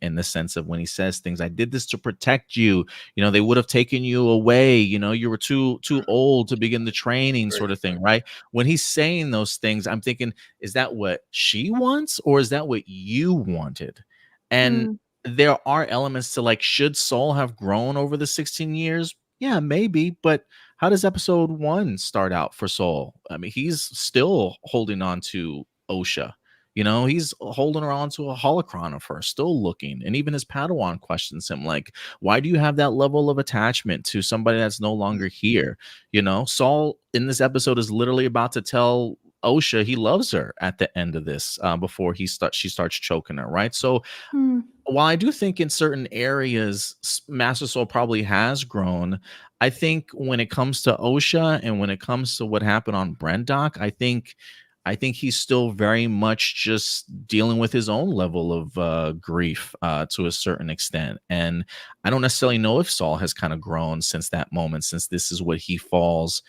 in the sense of when he says things, I did this to protect you. They would have taken you away. You were too old to begin the training, sort of thing, right? When he's saying those things, I'm thinking, is that what she wants, or is that what you wanted? And there are elements to, like, should Soul have grown over the 16 years? Yeah, maybe, but how does episode 1 start out for Soul? I mean, he's still holding on to Osha. He's holding her on to a holocron of her, still looking. And even his Padawan questions him, like, why do you have that level of attachment to somebody that's no longer here? Saul in this episode is literally about to tell Osha he loves her at the end of this, before she starts choking her, right? So while I do think in certain areas Master Soul probably has grown, I think when it comes to Osha and when it comes to what happened on Brendock, I think he's still very much just dealing with his own level of grief to a certain extent. And I don't necessarily know if Saul has kind of grown since that moment, since this is what he falls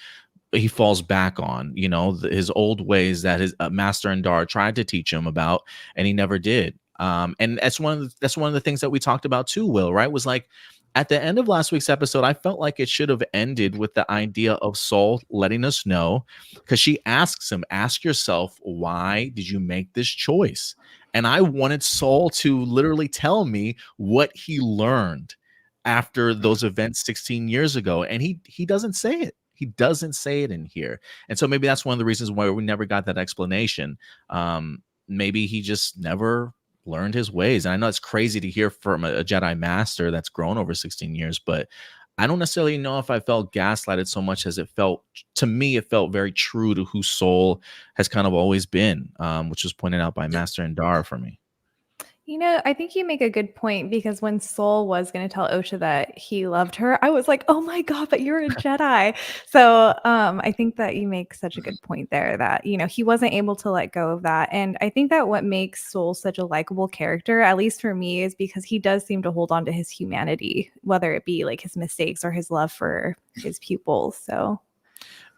back on, his old ways that his Master Indar tried to teach him about, and he never did. And that's one of the things that we talked about too, Will, right? Was like, at the end of last week's episode, I felt like it should have ended with the idea of Saul letting us know, because she asks him, ask yourself, why did you make this choice? And I wanted Saul to literally tell me what he learned after those events 16 years ago. And he doesn't say it. He doesn't say it in here. And so maybe that's one of the reasons why we never got that explanation. Maybe he just never learned his ways. And I know it's crazy to hear from a Jedi Master that's grown over 16 years, but I don't necessarily know if I felt gaslighted so much as it felt very true to who Soul has kind of always been, which was pointed out by Master Indara for me. I think you make a good point, because when Soul was going to tell Osha that he loved her, I was like, oh my God, but you're a Jedi. So I think that you make such a good point there that, he wasn't able to let go of that. And I think that what makes Soul such a likable character, at least for me, is because he does seem to hold on to his humanity, whether it be like his mistakes or his love for his pupils. So.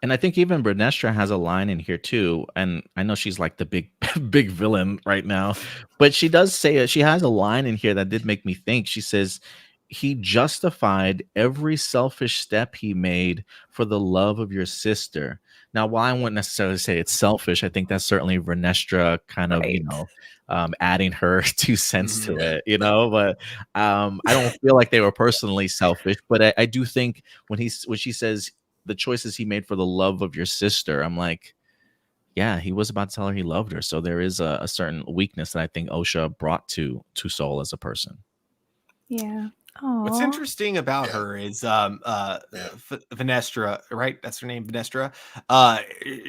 And I think even Vernestra has a line in here too. And I know she's like the big villain right now, but she does say it. She has a line in here that did make me think. She says, he justified every selfish step he made for the love of your sister. Now, while I wouldn't necessarily say it's selfish, I think that's certainly Vernestra kind of, Right. adding her 2 cents to it, you know. But I don't feel like they were personally selfish, but I do think when she says the choices he made for the love of your sister, I'm like, yeah, he was about to tell her he loved her. So there is a certain weakness that I think Osha brought to Soul as a person. Yeah. What's Aw. interesting about Yeah. her is Yeah. Vernestra, right? That's her name, Vernestra.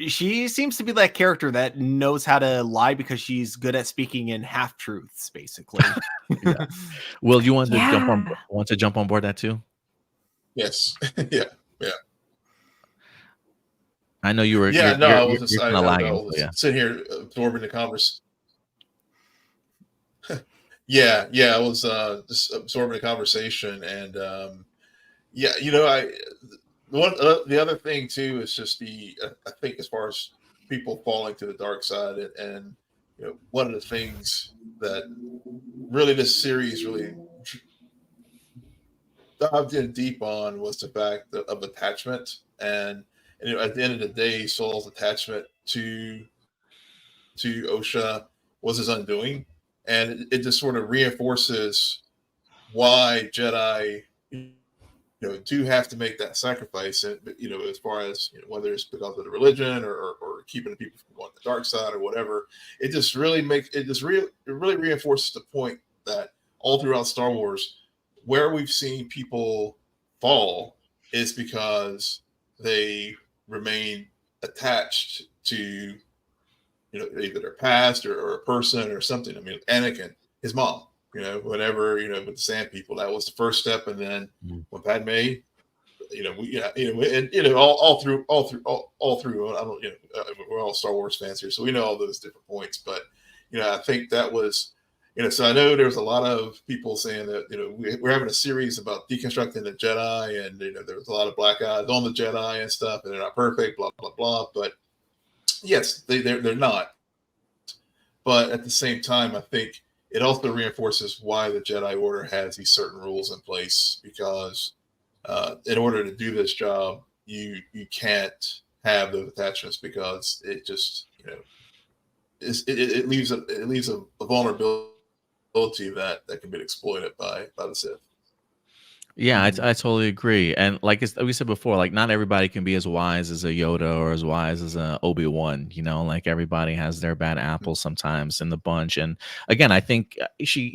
She seems to be that character that knows how to lie because she's good at speaking in half truths, basically. Yeah. Will, you want to Yeah. jump on board that too? Yes. Yeah. I know you were. Yeah. No, I was You're just kind of I lagging. was So yeah. sitting here absorbing the conversation. Yeah, I was just absorbing the conversation, and yeah, the other thing too is just I think as far as people falling to the dark side, and one of the things that really this series really dived in deep on was the fact of attachment, and at the end of the day, Saul's attachment to Osha was his undoing, and it just sort of reinforces why Jedi do have to make that sacrifice, and as far as whether it's because of the religion or keeping the people from going to the dark side or whatever. It just really reinforces the point that all throughout Star Wars, where we've seen people fall is because they remain attached to either their past or a person or something. I mean, Anakin, his mom, whenever, with the Sand People, that was the first step. And then when Padme, all through, I don't, we're all Star Wars fans here, so we know all those different points. But, I think that was, so I know there's a lot of people saying that, we're having a series about deconstructing the Jedi, and, there was a lot of black eyes on the Jedi and stuff, and they're not perfect, blah, blah, blah. But yes, they're not. But at the same time, I think it also reinforces why the Jedi Order has these certain rules in place, because in order to do this job, you can't have those attachments, because it just it leaves a vulnerability that can be exploited by the Sith. Yeah, I totally agree. And like we said before, like not everybody can be as wise as a Yoda or as wise as a Obi-Wan, like everybody has their bad apples sometimes in the bunch. And again, I think she,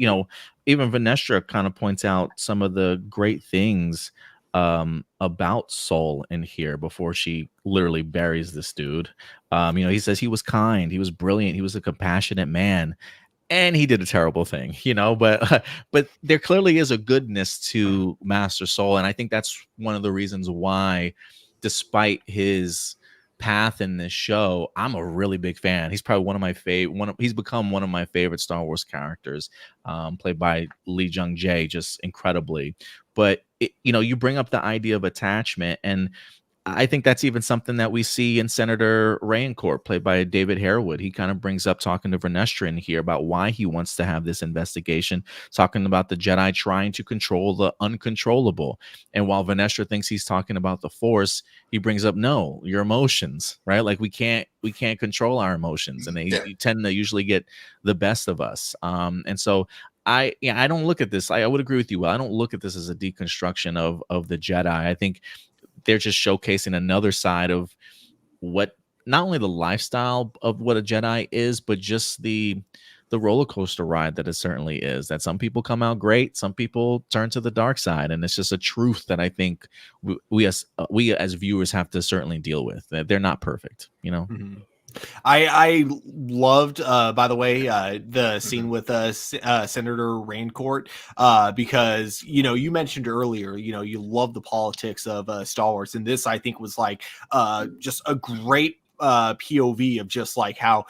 even Vernestra kind of points out some of the great things about Soul in here before she literally buries this dude. He says he was kind, he was brilliant, he was a compassionate man, and he did a terrible thing, but there clearly is a goodness to Master Soul, and I think that's one of the reasons why, despite his path in this show, I'm a really big fan. He's probably one of my favorite. He's become one of my favorite Star Wars characters, played by jung-jae, just incredibly. But you bring up the idea of attachment, and I think that's even something that we see in Senator Rayencourt, played by David Harewood. He kind of brings up, talking to Vernestra in here, about why he wants to have this investigation, talking about the Jedi trying to control the uncontrollable. And while Vernestra thinks he's talking about the Force, he brings up, no, your emotions, right? Like we can't control our emotions, and they tend to usually get the best of us. And so I don't look at this. I would agree with you. I don't look at this as a deconstruction of the Jedi. I think they're just showcasing another side of what, not only the lifestyle of what a Jedi is, but just the roller coaster ride that it certainly is. That some people come out great, some people turn to the dark side, and it's just a truth that I think we as viewers have to certainly deal with. That they're not perfect, Mm-hmm. I loved, by the way, the scene with Senator Rayencourt, because you mentioned earlier, you love the politics of Star Wars, and this I think was like just a great POV of just like how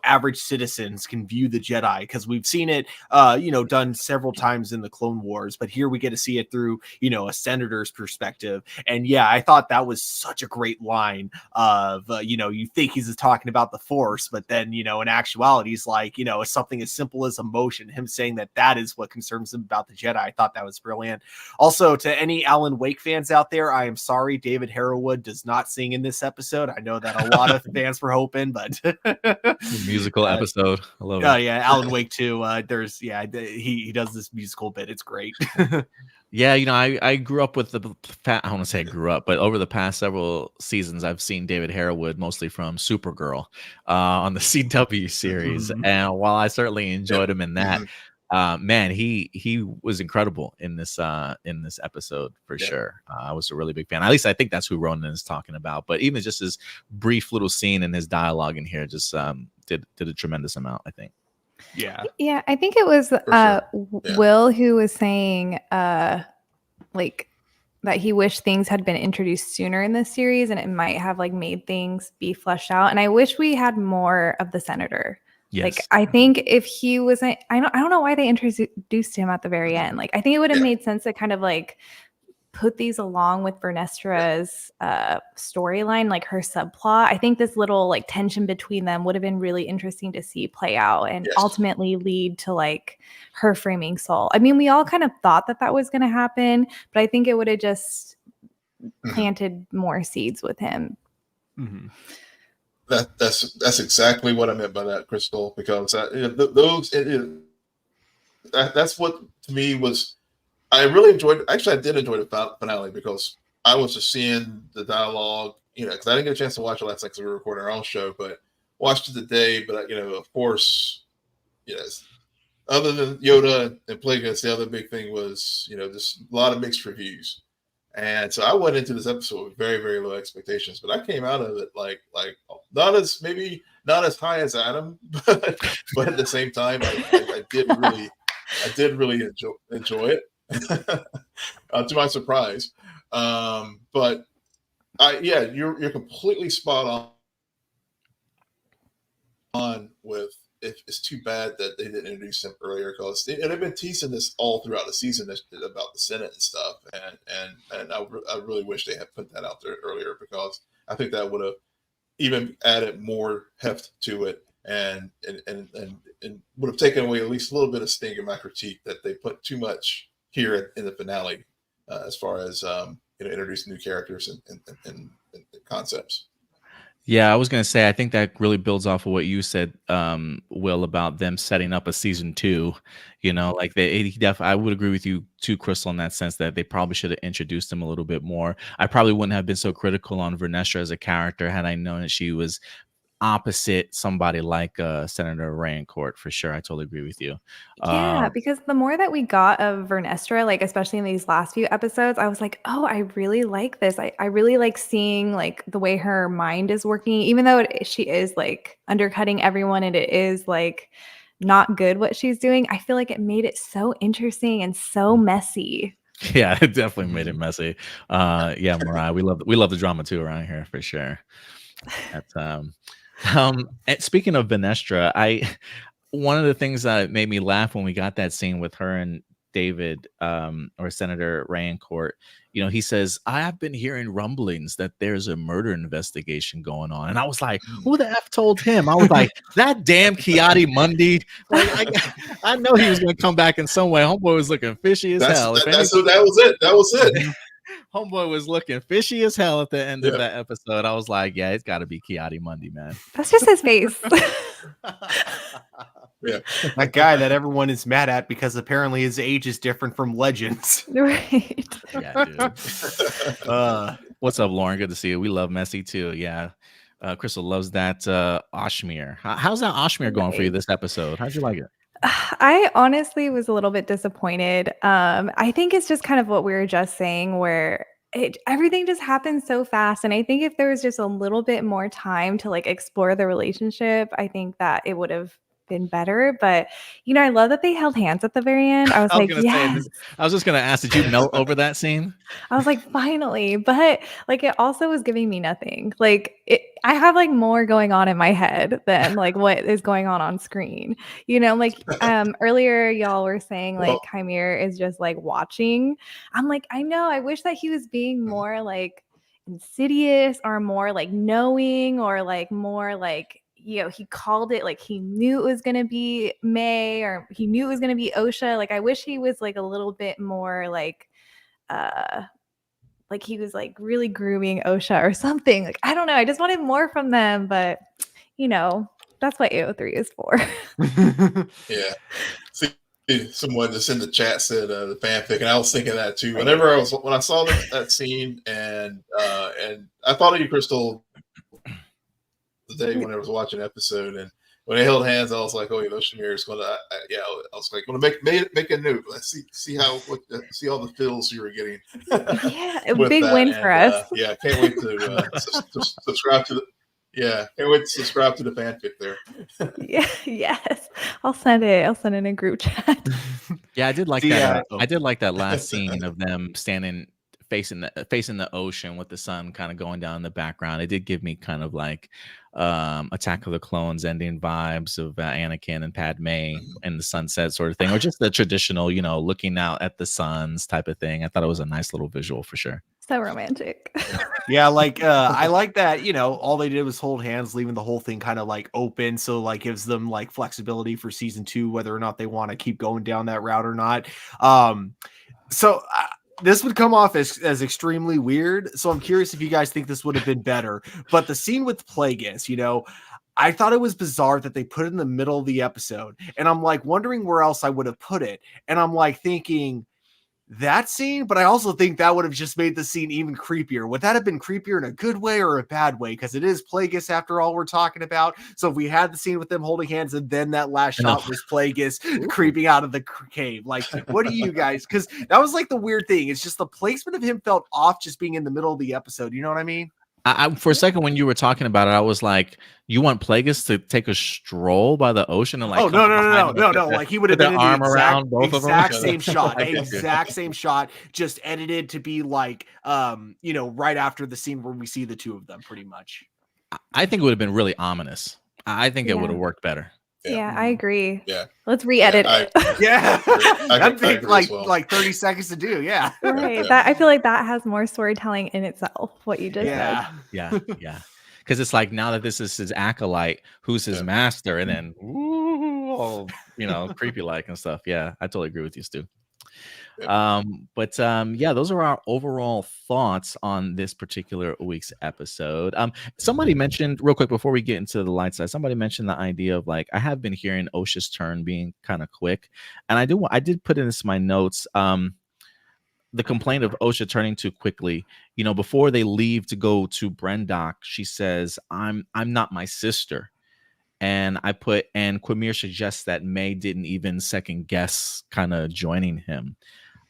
average citizens can view the Jedi, because we've seen it done several times in the Clone Wars, but here we get to see it through a senator's perspective. And yeah, I thought that was such a great line of you think he's talking about the Force, but then in actuality he's like it's something as simple as emotion, him saying that is what concerns him about the Jedi. I thought that was brilliant. Also, to any Alan Wake fans out there, I am sorry David Harewood does not sing in this episode. I know that a lot of fans were hoping, but musical episode. I love Oh it. yeah, Alan Wake too. He does this musical bit. It's great. Yeah, I grew up with I don't want to say I grew up, but over the past several seasons, I've seen David Harewood mostly from Supergirl on the CW series, and while I certainly enjoyed him in that, man, he was incredible in this episode for sure. I was a really big fan. At least I think that's who Ronan is talking about. But even just his brief little scene and his dialogue in here just did a tremendous amount, I think. Yeah, I think it was Will who was saying like that he wished things had been introduced sooner in this series and it might have like made things be fleshed out. And I wish we had more of the senator. Yes. Like I think if he wasn't, I don't know why they introduced him at the very end. Like I think it would have made sense to kind of like put these along with Vernestra's storyline, like her subplot. I think this little like tension between them would have been really interesting to see play out and ultimately lead to like her framing Soul. I mean, we all kind of thought that was going to happen, but I think it would have just planted more seeds with him. That's exactly what I meant by that, Crystal, because that's what to me was. I really enjoyed. Actually, I did enjoy the finale because I was just seeing the dialogue. Because I didn't get a chance to watch it last night because we were recording our own show, but watched it today. But of course, other than Yoda and Plagueis, the other big thing was just a lot of mixed reviews, and so I went into this episode with very, very low expectations. But I came out of it like not as high as Adam, but at the same time, I did really enjoy it. To my surprise, but you're completely spot on with it's too bad that they didn't introduce him earlier because they've been teasing this all throughout the season about the Senate and stuff, and I really wish they had put that out there earlier because I think that would have even added more heft to it and would have taken away at least a little bit of sting in my critique that they put too much here in the finale, as far as introducing new characters and concepts. Yeah, I was gonna say I think that really builds off of what you said, Will, about them setting up a season 2. Like I would agree with you too, Crystal, in that sense that they probably should have introduced him a little bit more. I probably wouldn't have been so critical on Vernestra as a character had I known that she was opposite somebody like Senator Rayencourt, for sure. I totally agree with you. Yeah, because the more that we got of Vernestra, like especially in these last few episodes, I was like, oh, I really like this. I really like seeing like the way her mind is working, even though she is like undercutting everyone and it is like not good what she's doing. I feel like it made it so interesting and so messy. Yeah, it definitely made it messy. Mariah, we love the drama too around here for sure. That's and speaking of Vernestra, one of the things that made me laugh when we got that scene with her and David, or Senator Rayencourt, he says, I have been hearing rumblings that there's a murder investigation going on. And I was like, who the F told him? I was like, that damn Ki-Adi-Mundi. Like, I know he was going to come back in some way. Homeboy was looking fishy as hell. That was it. Homeboy was looking fishy as hell at the end of that episode. I was like, yeah, it's got to be Ki-Adi-Mundi, man. That's just his face. Yeah, that guy that everyone is mad at because apparently his age is different from Legends. Right. Yeah, dude. What's up, Lauren? Good to see you. We love Messi too. Yeah. Crystal loves that Oshmir. How's that Oshmir going for you this episode? How'd you like it? I honestly was a little bit disappointed. I think it's just kind of what we were just saying, where everything just happened so fast. And I think if there was just a little bit more time to like explore the relationship, I think that it would have been better. But I love that they held hands at the very end. I was like, yes. I was just gonna ask, did you melt over that scene? I was like, finally. But like it also was giving me nothing. Like I have like more going on in my head than like what is going on screen. Like earlier y'all were saying like Chimere is just like watching. I'm like, I know, I wish that he was being more like insidious or more like knowing or like more like he called it, like he knew it was going to be May or he knew it was going to be Osha. Like I wish he was like a little bit more like like he was like really grooming Osha or something. Like, I don't know. I just wanted more from them, but you know, that's what AO3 is for. Yeah. See, someone just in the chat said the fanfic, and I was thinking that too. When I saw that scene, and I thought of you, Crystal, the day when I was watching an episode, and when they held hands, I was like, "Oh, Oshmir is going to." I was like, "I'm going to make a note. Let's see all the feels you were getting." Yeah, a big win for us. Yeah, can't wait to subscribe to the. Yeah, can't wait to subscribe to the fanfic there. Yeah, yes. I'll send it. I'll send it in a group chat. Yeah, I did like that. I did like that last scene of them standing facing the ocean with the sun kind of going down in the background. It did give me kind of like Attack of the Clones ending vibes of Anakin and Padme and the sunset sort of thing, or just the traditional, you know, looking out at the suns type of thing. I thought it was a nice little visual for sure. So romantic. Yeah, like I like that, you know, all they did was hold hands, leaving the whole thing kind of like open, so like gives them like flexibility for season 2, whether or not they want to keep going down that route or not. So this would come off as extremely weird, so I'm curious if you guys think this would have been better. But the scene with Plagueis, you know, I thought it was bizarre that they put it in the middle of the episode, and I'm like wondering where else I would have put it, and I'm like thinking that scene, but I also think that would have just made the scene even creepier. Would that have been creepier in a good way or a bad way? Because it is Plagueis after all we're talking about. So if we had the scene with them holding hands and then that last shot was Plagueis creeping out of the cave, like, what do you guys? Because that was like the weird thing. It's just the placement of him felt off just being in the middle of the episode. You know what I mean? I for a second when you were talking about it, I was like, "You want Plagueis to take a stroll by the ocean and like?" Oh no! Like he would have been in arm the around both of them. Exact same shot, exact same shot, just edited to be like, you know, right after the scene where we see the two of them, pretty much. I think it would have been really ominous. I think it would have worked better. Yeah, I agree. Yeah, let's re-edit it. That'd take like 30 seconds to do. Yeah, right. That I feel like that has more storytelling in itself. What you just said. Yeah. Because it's like now that this is his acolyte, who's his master, and then all, you know, creepy like and stuff. Yeah, I totally agree with you, Stu. Yeah, those are our overall thoughts on this particular week's episode. Somebody mentioned real quick before we get into the light side, somebody mentioned the idea of like, I have been hearing Osha's turn being kind of quick, and I did put in this my notes. The complaint of Osha turning too quickly, you know, before they leave to go to Brendock, she says, I'm not my sister. And I put, and Quamir suggests that May didn't even second guess kind of joining him.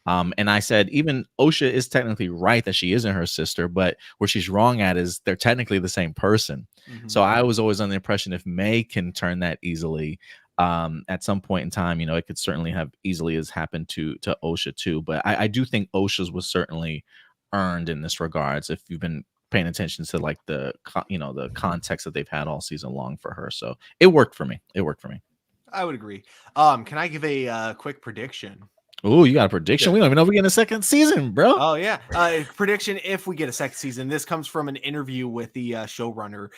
And I said, even Osha is technically right that she isn't her sister, but where she's wrong at is they're technically the same person. Mm-hmm. So I was always under the impression if May can turn that easily, at some point in time, you know, it could certainly have easily as happened to Osha too. But I do think Osha's was certainly earned in this regards, if you've been paying attention to like the context that they've had all season long for her. So it worked for me. I would agree. Can I give a quick prediction? Oh, you got a prediction? Yeah. We don't even know if we get a second season, bro. Oh, yeah. Prediction if we get a second season. This comes from an interview with the showrunner,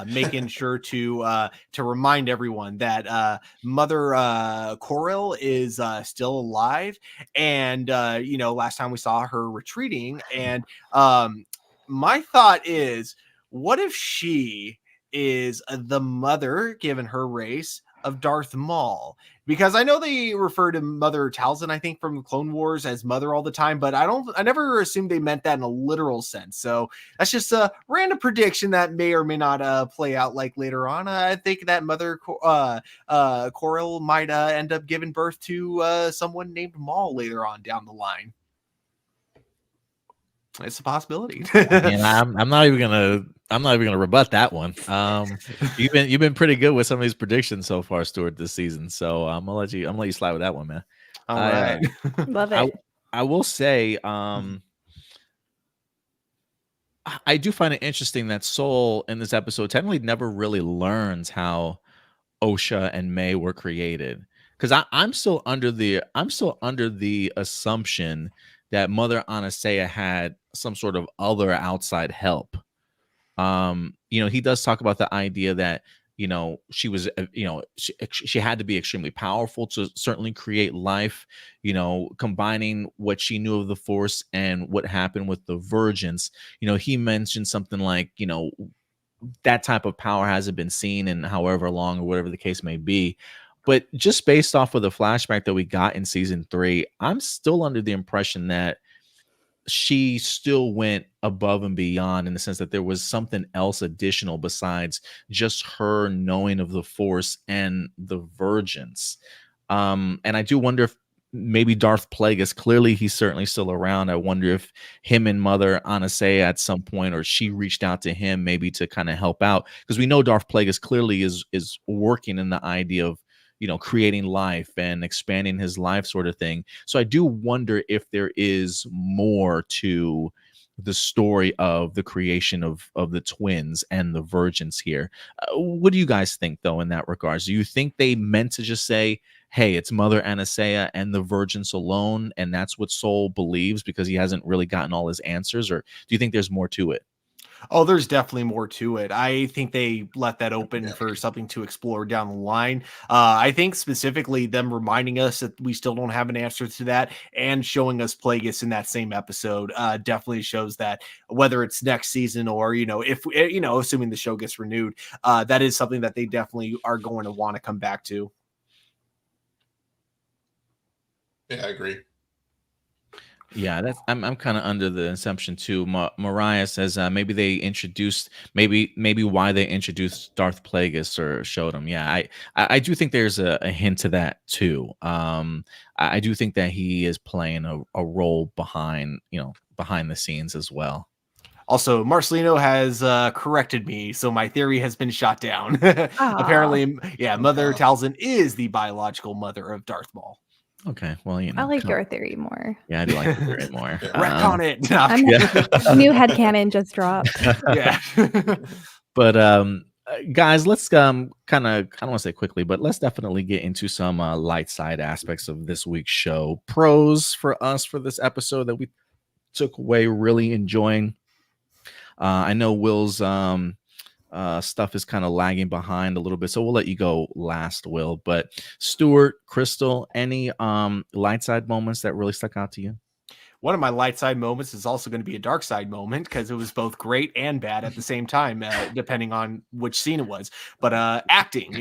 making sure to remind everyone that Mother Corel is still alive. And, you know, last time we saw her retreating. And my thought is, what if she is the mother, given her race, of Darth Maul? Because I know they refer to Mother Talzin, I think, from Clone Wars as mother all the time, but I never assumed they meant that in a literal sense. So that's just a random prediction that may or may not play out like later on. I think that Mother Corel might end up giving birth to someone named Maul later on down the line. It's a possibility. And I'm not even gonna rebut that one. You've been pretty good with some of these predictions so far, Stuart, this season. So I'm gonna let you slide with that one, man. All right. Love it. I will say, I do find it interesting that Soul in this episode technically never really learns how Osha and May were created, because I'm still under the assumption that Mother Anasea had some sort of other outside help. You know, he does talk about the idea that she was, she had to be extremely powerful to certainly create life, combining what she knew of the Force and what happened with the Virgins. He mentioned something like, that type of power hasn't been seen in however long or whatever the case may be. But just based off of the flashback that we got in season 3, I'm still under the impression that she still went above and beyond, in the sense that there was something else additional besides just her knowing of the Force and the Virgins. And I do wonder if maybe Darth Plagueis, clearly he's certainly still around. I wonder if him and Mother Anasea at some point, or she reached out to him maybe to kind of help out, because we know Darth Plagueis clearly is working in the idea of creating life and expanding his life, sort of thing. So I do wonder if there is more to the story of the creation of the twins and the Virgins here. What do you guys think, though, in that regards? Do you think they meant to just say, hey, it's Mother Anasea and the Virgins alone, and that's what Soul believes because he hasn't really gotten all his answers? Or do you think there's more to it? Oh, there's definitely more to it. I think they let that open for something to explore down the line. I think specifically them reminding us that we still don't have an answer to that, and showing us Plagueis in that same episode definitely shows that, whether it's next season or, if, assuming the show gets renewed, that is something that they definitely are going to want to come back to. Yeah, I agree. Yeah, I'm kind of under the assumption too. Mariah says maybe they introduced maybe why they introduced Darth Plagueis or showed him. Yeah, I do think there's a hint to that too. I do think that he is playing a role behind the scenes as well. Also, Marcelino has corrected me, so my theory has been shot down. Apparently, yeah, Mother Talzin is the biological mother of Darth Maul. Okay, well, I like your theory more. Yeah, I do like the theory more. Retcon it. New headcanon just dropped. Yeah. But guys, let's kind of, I don't want to say quickly, but let's definitely get into some light side aspects of this week's show. Pros for us for this episode that we took away really enjoying. I know Will's stuff is kind of lagging behind a little bit, so we'll let you go last, Will. But Stuart, Crystal, any light side moments that really stuck out to you? One of my light side moments is also going to be a dark side moment, because it was both great and bad at the same time, depending on which scene it was. But acting,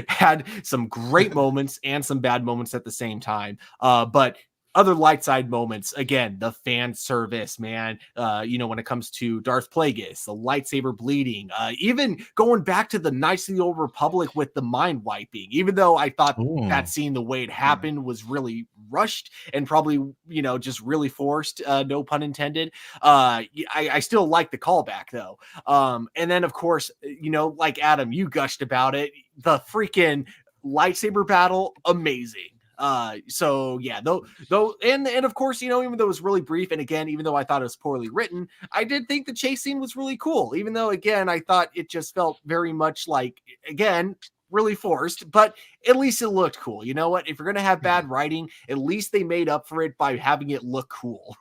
had some great moments and some bad moments at the same time. But other light side moments, again, the fan service, man. When it comes to Darth Plagueis, the lightsaber bleeding, even going back to the Knights of the Old Republic with the mind wiping, even though I thought that scene, the way it happened, was really rushed and probably, just really forced, no pun intended. I still like the callback though. And then of course, like Adam, you gushed about it, the freaking lightsaber battle, amazing. So yeah, though, and of course, even though it was really brief, and again, even though I thought it was poorly written, I did think the chase scene was really cool, even though, again, I thought it just felt very much like, again, really forced, but at least it looked cool. You know what? If you're going to have bad writing, at least they made up for it by having it look cool.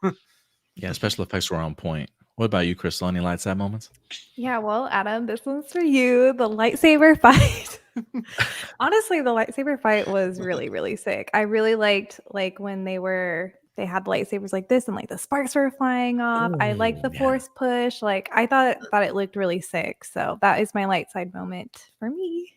Yeah, special effects were on point. What about you, Crystal? Any light side moments? Yeah, well, Adam, this one's for you. The lightsaber fight. Honestly, the lightsaber fight was really, really sick. I really liked when they had lightsabers like this and the sparks were flying off. I liked the force push. I thought it looked really sick. So that is my light side moment for me.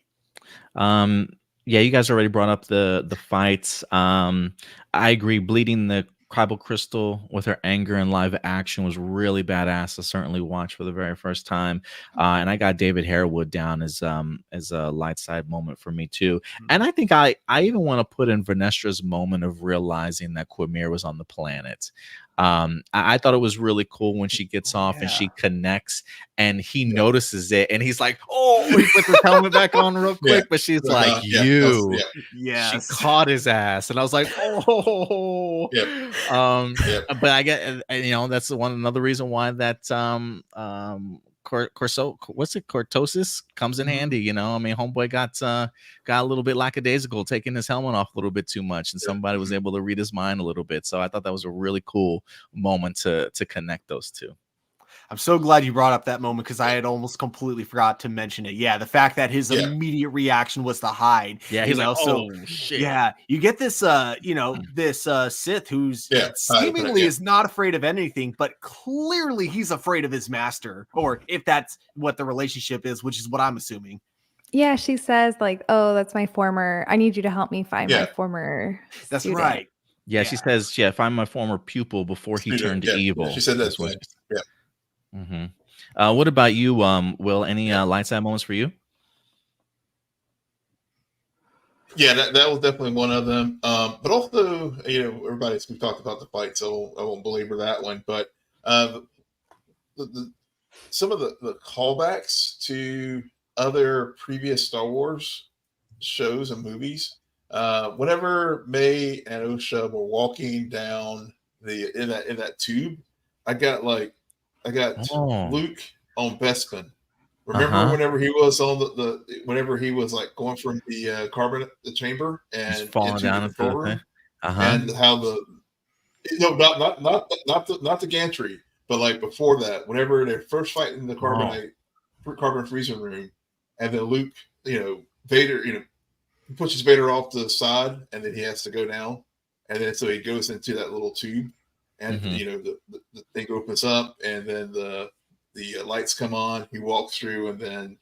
Yeah, you guys already brought up the fights. I agree. Bleeding the Kyber Crystal with her anger in live action was really badass to certainly watch for the very first time. And I got David Harewood down as a light side moment for me too. And I think I even want to put in Vernestra's moment of realizing that Quimir was on the planet. I thought it was really cool when she gets off and she connects and he notices it and he's like, oh, he puts his helmet back on real quick, but she's like, she caught his ass, and I was like, oh, but I get, that's another reason why that cortosis comes in handy. Homeboy got a little bit lackadaisical, taking his helmet off a little bit too much, and somebody was able to read his mind a little bit. So I thought that was a really cool moment to connect those two. I'm so glad you brought up that moment because I had almost completely forgot to mention it. Yeah, the fact that his immediate reaction was to hide. Yeah, he's like, oh shit. Yeah, you get this this Sith who's seemingly is not afraid of anything, but clearly he's afraid of his master, or if that's what the relationship is, which is what I'm assuming. Yeah, she says like, "Oh, that's my former. I need you to help me find my former." That's student. right. Yeah, she says, find my former pupil before he turned evil. Yeah, she said that's what. Yeah. Mm-hmm. What about you, Will? Any light side moments for you? Yeah, that was definitely one of them. But also, we've talked about the fight, so I won't belabor that one. But some of the callbacks to other previous Star Wars shows and movies. Whenever May and Osha were walking down in that tube, I got Luke on Bespin. Remember whenever he was on whenever he was like going from the the chamber and falling down into the control room, and how not the gantry, but like before that, whenever they're first fighting the carbon freezer room, and then Luke, Vader, pushes Vader off to the side, and then he has to go down, and then so he goes into that little tube, and the thing opens up, and then the lights come on. He walks through, and then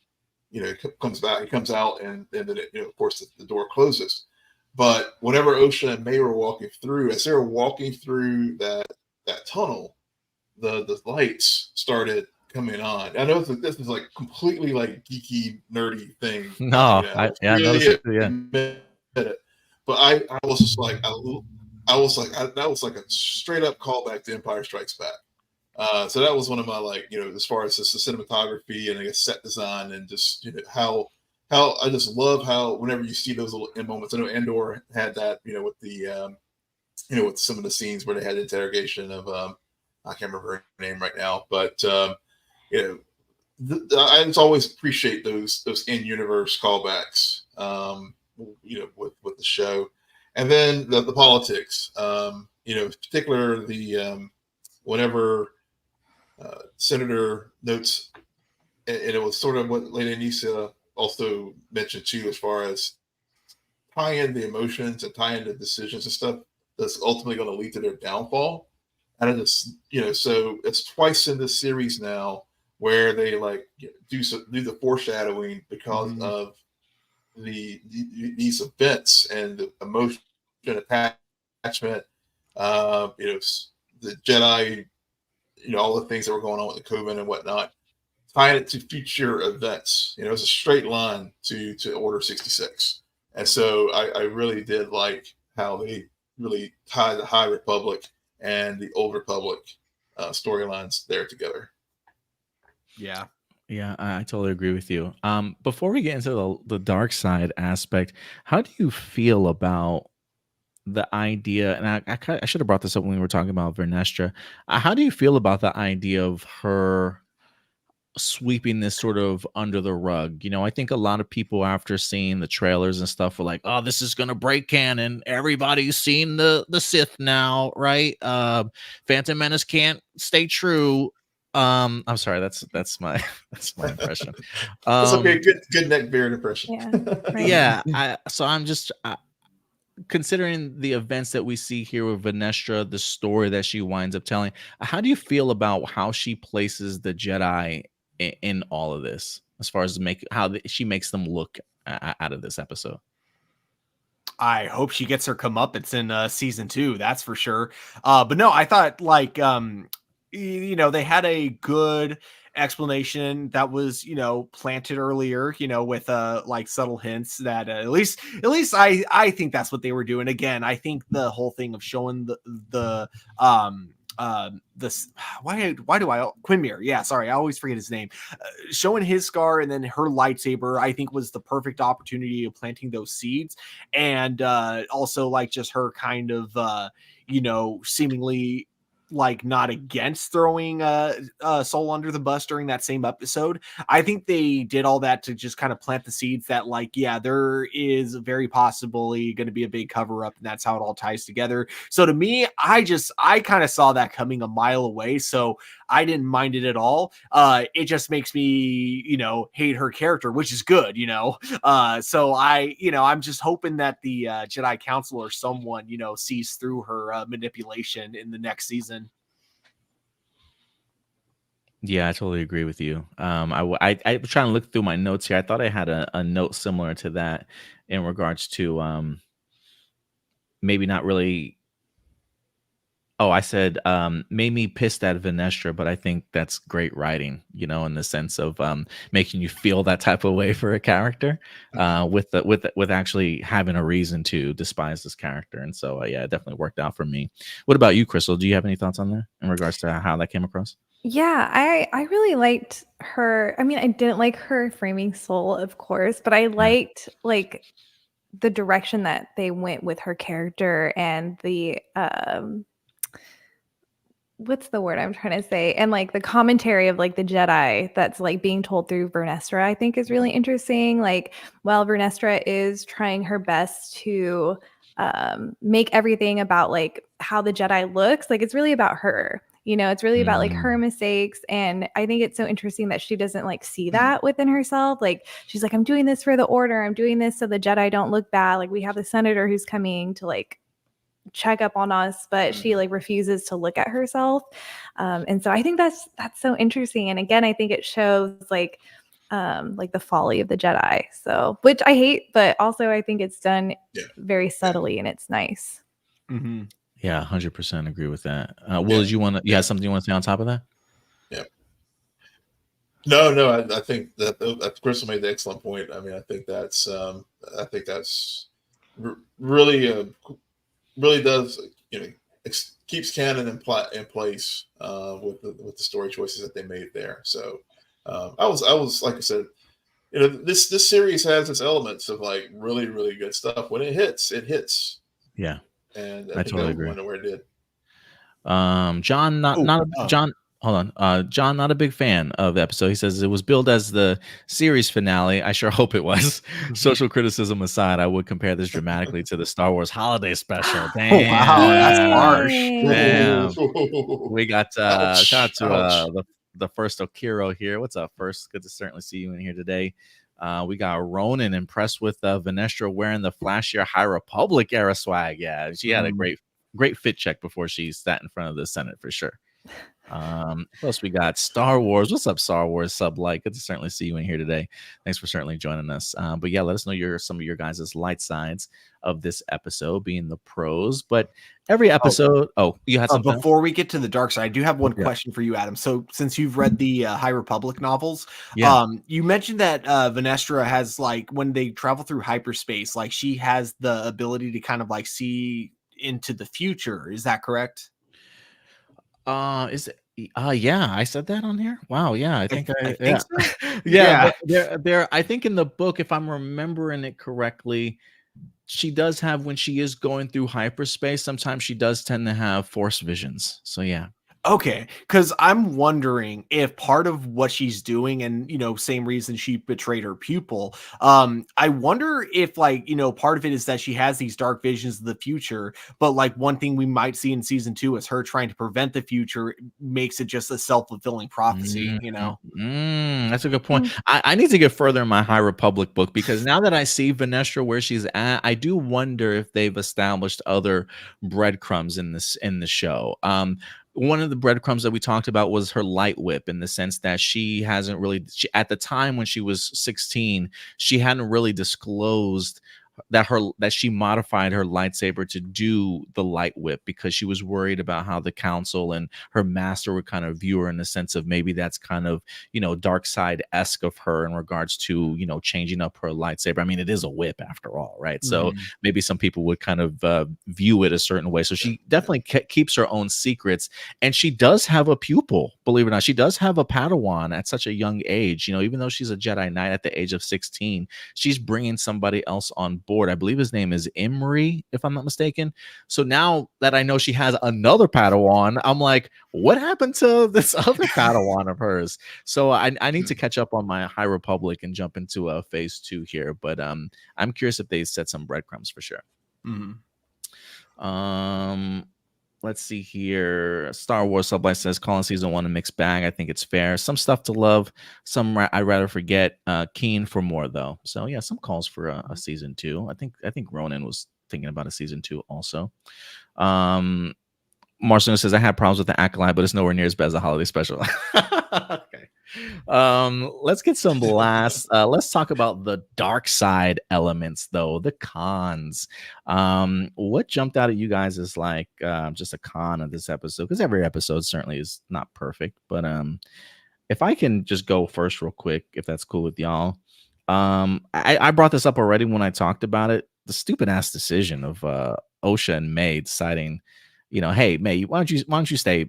comes back. He comes out, and then of course the door closes. But whenever Osha and May were walking through, as they were walking through that tunnel, the lights started coming on. I know this is like completely like geeky, nerdy thing. No, but I was just like, that was like a straight up callback to Empire Strikes Back. So that was one of my as far as just the cinematography and I guess set design and just how I just love how whenever you see those little moments. I know Andor had that with the with some of the scenes where they had the interrogation of I can't remember her name right now, but I just always appreciate those in-universe callbacks, with the show, and then the politics, in particular whenever Senator notes, and it was sort of what Lady Anissa also mentioned too, as far as tying the emotions and tying the decisions and stuff that's ultimately going to lead to their downfall. And I just, so it's twice in this series now where they do the foreshadowing because of these events and the emotion attachment, the Jedi, all the things that were going on with the Coven and whatnot, tying it to future events. It's a straight line to Order 66. And so I really did like how they really tied the High Republic and the Old Republic storylines there together. Yeah, I totally agree with you. Before we get into the dark side aspect, how do you feel about the idea? And I should have brought this up when we were talking about Vernestra. How do you feel about the idea of her sweeping this sort of under the rug? I think a lot of people after seeing the trailers and stuff were like, oh, this is gonna break canon, everybody's seen the Sith now, right? Phantom Menace can't stay true. I'm sorry, that's my impression. That's okay. Good neck beard impression. Yeah, right. So I'm just considering the events that we see here with Vernestra, the story that she winds up telling. How do you feel about how she places the Jedi in all of this, as far as she makes them look out of this episode? I hope she gets her comeuppance in season 2. That's for sure. But no, I thought they had a good explanation that was planted earlier, with subtle hints that at least I think that's what they were doing. Again, I think the whole thing of showing this why do I Quinmere? Yeah, sorry, I always forget his name. Showing his scar and then her lightsaber, I think was the perfect opportunity of planting those seeds, and also just her kind of seemingly not against throwing Soul under the bus during that same episode. I think they did all that to just kind of plant the seeds that there is very possibly going to be a big cover up, and that's how it all ties together. So to me, I kind of saw that coming a mile away. So I didn't mind it at all. It just makes me, hate her character, which is good, so I'm just hoping that the Jedi Council or someone, sees through her manipulation in the next season. Yeah, I totally agree with you. I was trying to look through my notes here. I thought I had a note similar to that in regards to maybe not really. Oh, I said made me pissed at Vernestra, but I think that's great writing, in the sense of making you feel that type of way for a character, with actually having a reason to despise this character. And so yeah, it definitely worked out for me. What about you, Crystal? Do you have any thoughts on that in regards to how that came across? Yeah, I really liked her. I mean, I didn't like her framing soul, of course, but I liked like the direction that they went with her character and the what's the word I'm trying to say? And like the commentary of like the Jedi that's like being told through Vernestra, I think is really interesting. Like, while Vernestra is trying her best to make everything about like how the Jedi looks, like it's really about her. It's really about like her mistakes. And I think it's so interesting that she doesn't like see that within herself. Like, she's like, I'm doing this for the order. I'm doing this so the Jedi don't look bad. Like, we have the senator who's coming to like check up on us, but she like refuses to look at herself. And so I think that's so interesting. And again, I think it shows like the folly of the Jedi. So, which I hate, but also I think it's done very subtly and it's nice. Mm-hmm. Yeah, 100% agree with that. Will, did you have something you want to say on top of that? Yeah. No, I think that Crystal made the excellent point. I mean, I think that's really really does, keeps canon in place with the story choices that they made there. So I was like I said, this series has its elements of like really, really good stuff. When it hits, it hits. Yeah. And I totally agree. Where it did. John, John. Hold on. John, not a big fan of the episode. He says it was billed as the series finale. I sure hope it was. Social criticism aside, I would compare this dramatically to the Star Wars holiday special. Damn. Oh, wow, that's harsh. Damn. We got shout out to the first Okiro here. What's up, first? Good to certainly see you in here today. We got Ronan impressed with Vernestra wearing the flashier High Republic era swag. Yeah, she had a great fit check before she sat in front of the Senate for sure. Plus we got Star Wars. What's up, Star Wars sub like? Good to certainly see you in here today. Thanks for certainly joining us. But yeah, let us know some of your guys' light sides of this episode, being the pros. But every episode, you had something before we get to the dark side, I do have one question for you, Adam. So since you've read the High Republic novels, you mentioned that Vernestra has like, when they travel through hyperspace, like she has the ability to kind of like see into the future. Is that correct? Is it? Yeah, I said that on here. Wow, yeah, I think so. Yeah. There. I think in the book, if I'm remembering it correctly, she does have, when she is going through hyperspace, sometimes she does tend to have force visions. So yeah. Okay, because I'm wondering if part of what she's doing, and same reason she betrayed her pupil, I wonder if like part of it is that she has these dark visions of the future, but like one thing we might see in season 2 is her trying to prevent the future makes it just a self-fulfilling prophecy. That's a good point. I need to get further in my High Republic book, because now that I see Vernestra where she's at, I do wonder if they've established other breadcrumbs in the show. One of the breadcrumbs that we talked about was her light whip, in the sense that she hasn't really, at the time when she was 16, she hadn't really disclosed that she modified her lightsaber to do the light whip, because she was worried about how the council and her master would kind of view her, in the sense of maybe that's kind of dark side-esque of her in regards to changing up her lightsaber. I mean, it is a whip after all, right? So maybe some people would kind of view it a certain way. So she definitely keeps her own secrets, and she does have a pupil, believe it or not. She does have a Padawan at such a young age. Even though she's a Jedi Knight at the age of 16, she's bringing somebody else on board. I believe his name is Imri, if I'm not mistaken. So now that I know she has another Padawan, I'm like, what happened to this other Padawan of hers? So I need to catch up on my High Republic and jump into phase 2 here. But I'm curious if they set some breadcrumbs for sure. let's see here. Star Wars Sublight says calling season 1 a mixed bag. I think it's fair. Some stuff to love, some I'd rather forget. Keen for more though. So yeah, some calls for a season 2. I think Ronan was thinking about a season 2 also. Marcelo says I had problems with the Acolyte, but it's nowhere near as bad as a holiday special. Okay. Let's get some last. Let's talk about the dark side elements, though, the cons. What jumped out at you guys as like just a con of this episode? Because every episode certainly is not perfect, but if I can just go first real quick, if that's cool with y'all. I brought this up already when I talked about it. The stupid ass decision of Osha and May deciding, you know, hey May, why don't you stay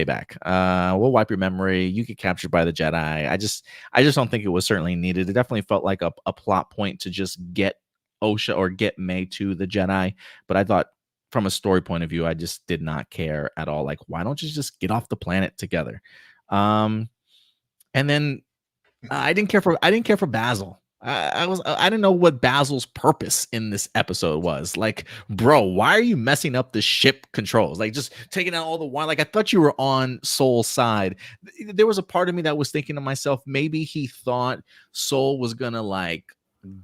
back? We'll wipe your memory. You get captured by the Jedi. I just don't think it was certainly needed. It definitely felt like a plot point to just get Osha or get May to the Jedi. But I thought from a story point of view, I just did not care at all. Like, why don't you just get off the planet together? And then I didn't care for Basil. I didn't know what Basil's purpose in this episode was. Like, bro, why are you messing up the ship controls? Like, just taking out all the wine. Like, I thought you were on Soul's side. There was a part of me that was thinking to myself, maybe he thought Soul was gonna like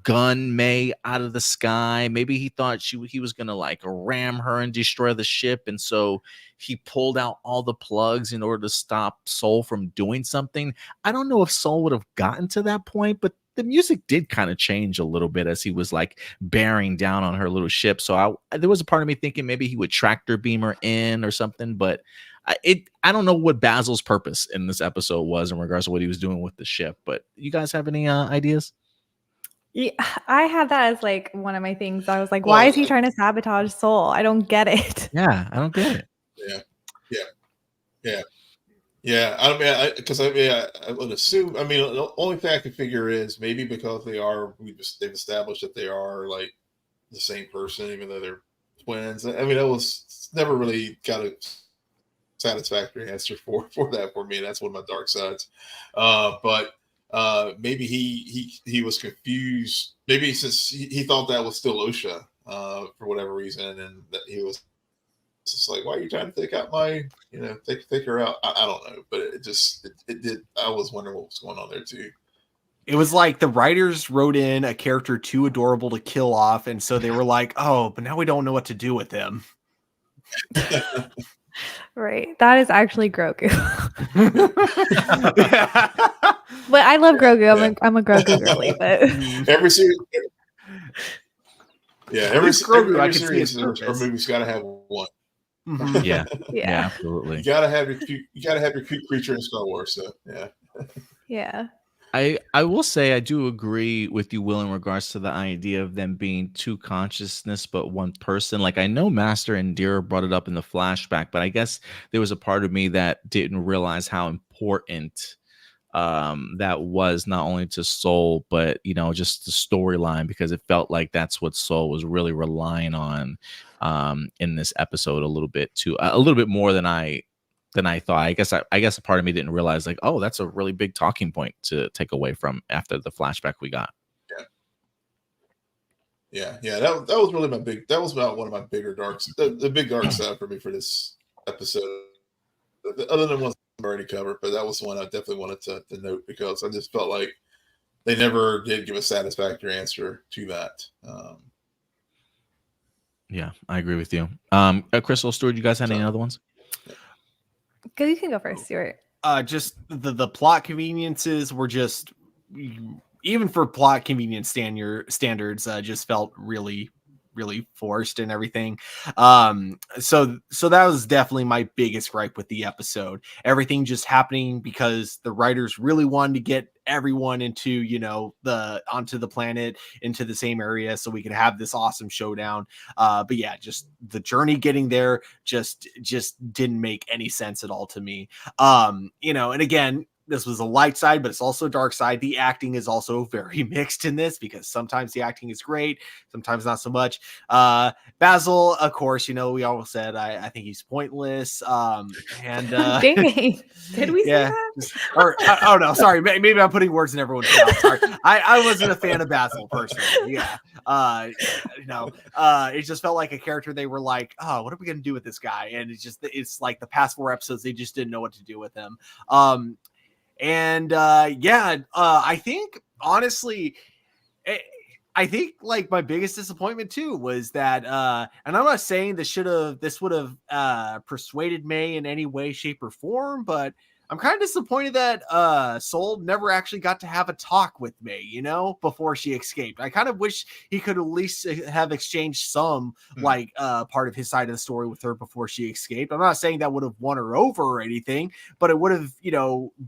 gun May out of the sky. Maybe he thought he was gonna like ram her and destroy the ship, and so he pulled out all the plugs in order to stop Soul from doing something. I don't know if Soul would have gotten to that point, but the music did kind of change a little bit as he was like bearing down on her little ship. So there was a part of me thinking maybe he would tractor beam her in or something, but I don't know what Basil's purpose in this episode was in regards to what he was doing with the ship. But you guys have any ideas? Yeah, I had that as like one of my things. I was like, why is he trying to sabotage Soul? I don't get it. Yeah, I don't get it. Yeah. I mean, because I would assume. I mean, the only thing I can figure is maybe because they've established that they are like the same person, even though they're twins. I mean, that was never really got a satisfactory answer for that for me. That's one of my dark sides. But maybe he was confused. Maybe since he thought that was still Osha for whatever reason, and that he was just like, why are you trying to take out my, take her out? I don't know, but it did. I was wondering what was going on there too. It was like the writers wrote in a character too adorable to kill off, and so they were like, oh, but now we don't know what to do with him. Right. That is actually Grogu. But I love Grogu. I'm a Grogu girly, but every series. Yeah, every series or movie's got to have one. Mm-hmm. Yeah, absolutely. You gotta have your cute creature in Star Wars. So yeah. I will say I do agree with you, Will, in regards to the idea of them being two consciousness but one person. Like, I know Master and Dira brought it up in the flashback, but I guess there was a part of me that didn't realize how important that was not only to Soul, but just the storyline, because it felt like that's what Soul was really relying on in this episode a little bit more than I thought. I guess a part of me didn't realize, like, oh, that's a really big talking point to take away from after the flashback we got. Yeah. That was really that was about one of my bigger the big dark side for me for this episode. Other than ones I've already covered, but that was one I definitely wanted to note, because I just felt like they never did give a satisfactory answer to that. Yeah, I agree with you. Crystal, Stuart, you guys had any other ones? You can go first, Stuart. Just the plot conveniences were just, even for plot convenience standards, just felt really forced and everything. So that was definitely my biggest gripe with the episode. Everything just happening because the writers really wanted to get everyone into onto the planet, into the same area, so we could have this awesome showdown. But yeah, just the journey getting there just didn't make any sense at all to me. And again, this was a light side, but it's also a dark side. The acting is also very mixed in this because sometimes the acting is great, sometimes not so much. Basil, of course, we all said I think he's pointless. And dang, did we say that? Oh no, sorry, maybe I'm putting words in everyone's mouth. Sorry, I wasn't a fan of Basil personally. Yeah, it just felt like a character they were like, oh, what are we gonna do with this guy? And it's like the past 4 episodes they just didn't know what to do with him. I think honestly, I think like my biggest disappointment too was that, and I'm not saying this would have persuaded May in any way, shape, or form, but I'm kind of disappointed that Sol never actually got to have a talk with May, before she escaped. I kind of wish he could at least have exchanged some part of his side of the story with her before she escaped. I'm not saying that would have won her over or anything, but it would have,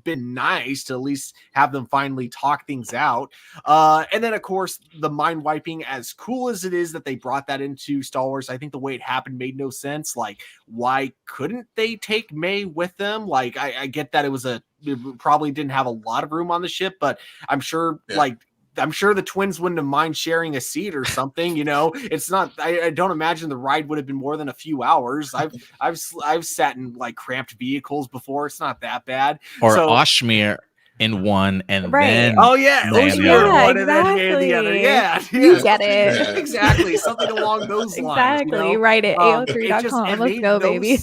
been nice to at least have them finally talk things out. And then of course the mind wiping, as cool as it is that they brought that into Star Wars, I think the way it happened made no sense. Like, why couldn't they take May with them? Like, I get that it probably didn't have a lot of room on the ship, but I'm sure I'm sure the twins wouldn't have mind sharing a seat or something. It's not, I don't imagine the ride would have been more than a few hours. I've sat in like cramped vehicles before. It's not that bad. Or Oshmir in one and then Oshmir in one and then May in the other. You get it. Exactly, something along those lines. Exactly. Write it. AO3.com. Let's go, baby.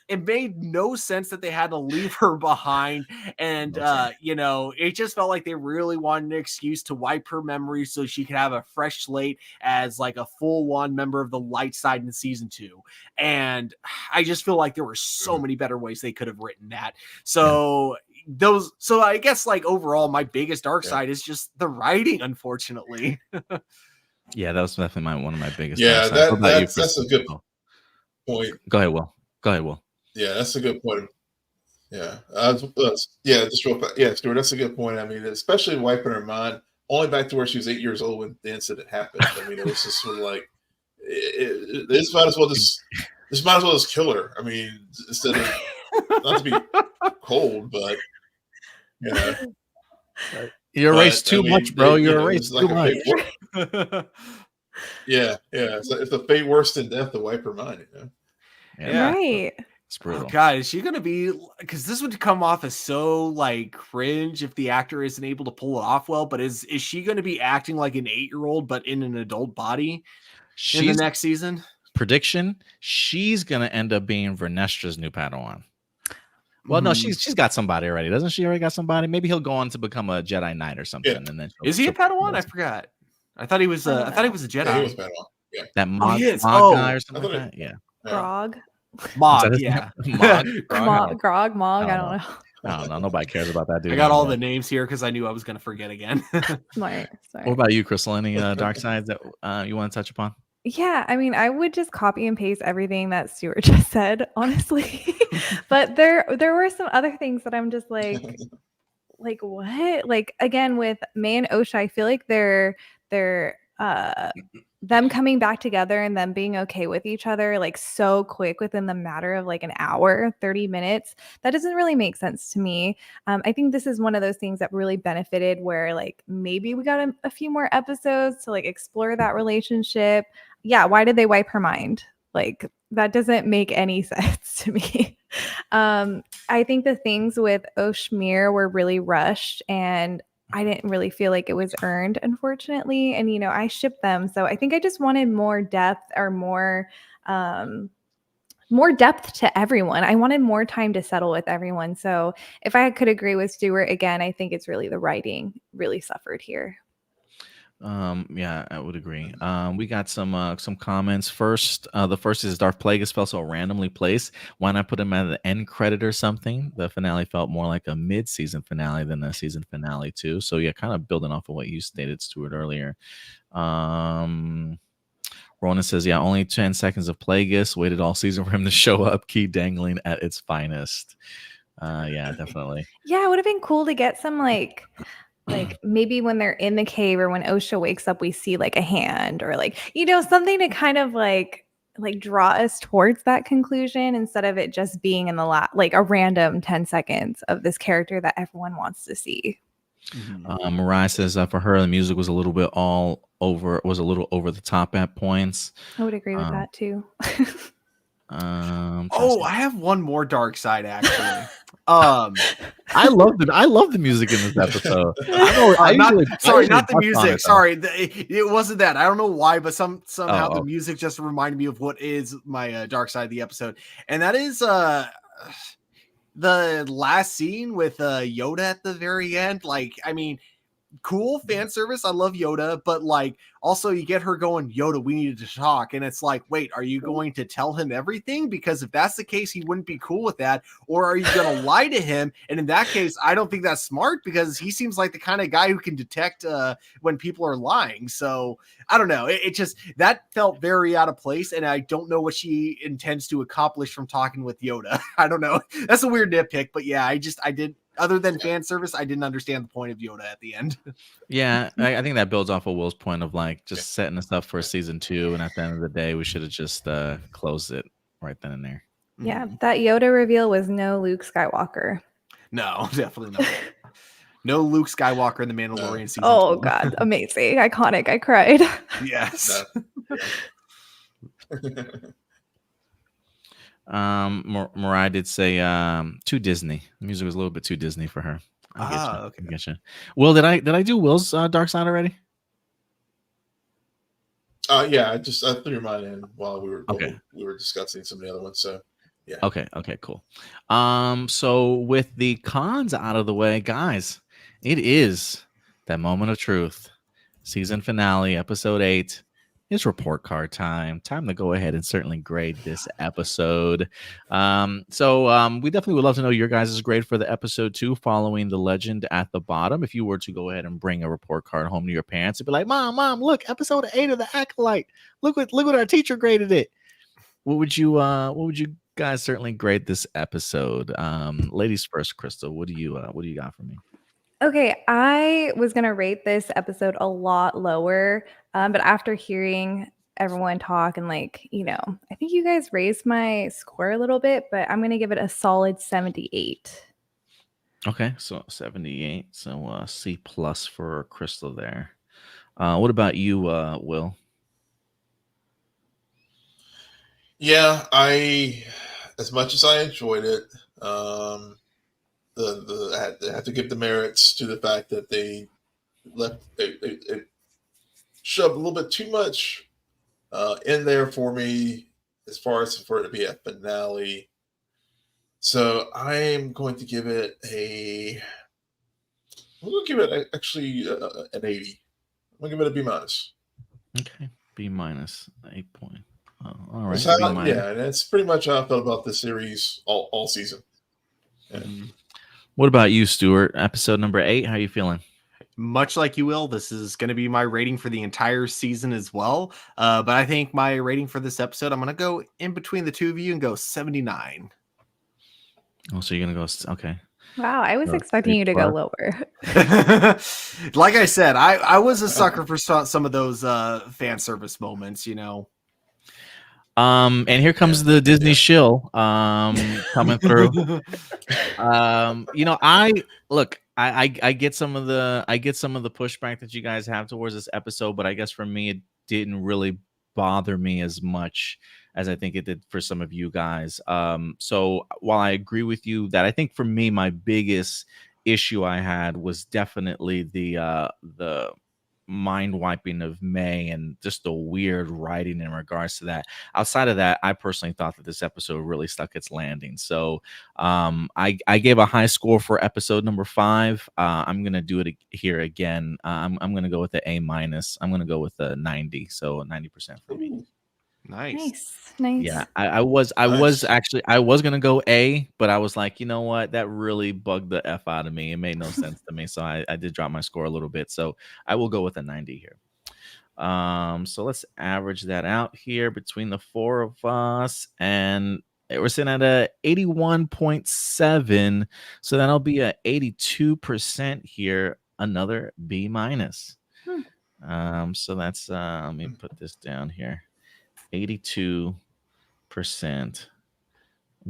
It made no sense that they had to leave her behind. And, it just felt like they really wanted an excuse to wipe her memory so she could have a fresh slate as like a full-on member of the light side in season 2. And I just feel like there were so many better ways they could have written that. So I guess like overall, my biggest dark side is just the writing, unfortunately. Yeah, that was definitely one of my biggest. Yeah, that's a good point. Go ahead, Will. Yeah, that's a good point. Yeah, just real fast. Yeah, Stuart, that's a good point. I mean, especially wiping her mind, only back to where she was 8 years old when the incident happened. I mean, it was just sort of like, this might as well just kill her. I mean, instead of not to be cold, but you erased too much, bro. You erased too much. Yeah. So if the fate worse than death to wipe her mind, Yeah. Right. It's brutal. Oh God, is she gonna be? Because this would come off as so like cringe if the actor isn't able to pull it off well. But is she gonna be acting like an 8-year-old but in an adult body in the next season? Prediction: she's gonna end up being Vernestra's new Padawan. Well, no, she's got somebody already, doesn't she? Already got somebody. Maybe he'll go on to become a Jedi Knight or something. Yeah. And then is he a Padawan? I forgot. I thought he was. I thought he was a Jedi. Yeah, he was Padawan. Yeah. That Mog guy or something like that. Yeah. Grog. Mog, yeah. Grog, Mog. I don't know. I don't know. Nobody cares about that dude. I got all the names here because I knew I was going to forget again. Smart. What about you, Crystal? Any dark sides that you want to touch upon? Yeah, I mean, I would just copy and paste everything that Stuart just said, honestly. But there were some other things that I'm just like what? Like again with May and Osha, I feel like they're them coming back together and them being okay with each other like so quick within the matter of like an hour, 30 minutes. That doesn't really make sense to me. I think this is one of those things that really benefited where like maybe we got a few more episodes to like explore that relationship. Yeah, why did they wipe her mind? Like that doesn't make any sense to me. I think the things with Oshmir were really rushed and I didn't really feel like it was earned, unfortunately. And, I shipped them. So I think I just wanted more depth or more depth to everyone. I wanted more time to settle with everyone. So if I could agree with Stuart again, I think it's really the writing really suffered here. Yeah, I would agree. We got some comments first. The first is Darth Plagueis felt so randomly placed. Why not put him at the end credit or something? The finale felt more like a mid-season finale than a season finale too. So yeah, kind of building off of what you stated, Stuart, earlier. Ronan says, yeah, only 10 seconds of Plagueis. Waited all season for him to show up, key dangling at its finest. Yeah, definitely. Yeah, it would have been cool to get some like maybe when they're in the cave or when Osha wakes up, we see like a hand or like, something to kind of like like draw us towards that conclusion instead of it just being in the like a random 10 seconds of this character that everyone wants to see. Mariah says for her the music was a little bit was a little over the top at points. I would agree with that too. I have one more dark side actually. I love the music in this episode. Not the music. Sorry, it wasn't that. I don't know why, but somehow the music just reminded me of what is my dark side of the episode, and that is the last scene with Yoda at the very end. Like, I mean, cool fan service. I love Yoda, but like also you get her going, Yoda, we needed to talk. And it's like, wait, are you going to tell him everything? Because if that's the case, he wouldn't be cool with that. Or are you going to lie to him? And in that case, I don't think that's smart because he seems like the kind of guy who can detect when people are lying. So I don't know. It just, that felt very out of place. And I don't know what she intends to accomplish from talking with Yoda. I don't know. That's a weird nitpick, but yeah, I did. Other than fan service, I didn't understand the point of Yoda at the end. Yeah, I think that builds off of Will's point of like just setting us up for season 2, and at the end of the day, we should have just closed it right then and there. Yeah, that Yoda reveal was no Luke Skywalker. No, definitely not. No Luke Skywalker in the Mandalorian season. Oh God, amazing, iconic! I cried. Yes. Mariah did say too Disney. The music was a little bit too Disney for her. Okay. I get you. Will, did I do Will's dark side already? Yeah, I threw your mind in while we were discussing some of the other ones. So yeah. Okay, cool. So with the cons out of the way, guys, it is that moment of truth. Season finale, episode 8. It's report card time. Time to go ahead and certainly grade this episode. So we definitely would love to know your guys' grade for the episode 2 following the legend at the bottom. If you were to go ahead and bring a report card home to your parents and be like, Mom, look, episode 8 of the Acolyte. Look what our teacher graded it. What would you guys certainly grade this episode? Ladies first, Crystal. What do you got for me? Okay, I was going to rate this episode a lot lower, but after hearing everyone talk and I think you guys raised my score a little bit, but I'm going to give it a solid 78. Okay, so 78. So C+ for Crystal there. What about you, Will? Yeah, as much as I enjoyed it, I have to give the merits to the fact that they shoved a little bit too much in there for me as far as for it to be a finale. So I'm going to give it an 80. I'm going to give it a B-. Okay, B-, 8 point. Oh, all right. Yeah, and that's pretty much how I felt about the series all season. Yeah. What about you, Stuart? Episode number 8, how are you feeling? Much like you, Will, this is going to be my rating for the entire season as well. But I think my rating for this episode, I'm going to go in between the two of you and go 79. Oh, so you're going to go, okay. Wow, I was expecting you to go lower. Like I said, I was a sucker for some of those fan service moments, And here comes the Disney shill coming through. I get some of the pushback that you guys have towards this episode, but I guess for me it didn't really bother me as much as I think it did for some of you guys. So while I agree with you that I think for me my biggest issue I had was definitely the mind wiping of May and just the weird writing in regards to that. Outside of that, I personally thought that this episode really stuck its landing. So I gave a high score for episode number 5. I'm gonna do it here again. I'm gonna go with the A-. I'm gonna go with a 90. So 90% for me. Nice. Yeah, I was gonna go A, but I was like, you know what, that really bugged the F out of me. It made no sense to me, so I did drop my score a little bit. So I will go with a 90 here. So let's average that out here between the 4 of us, and we're sitting at a 81.7. So that'll be a 82% here. Another B-. So that's let me put this down here. 82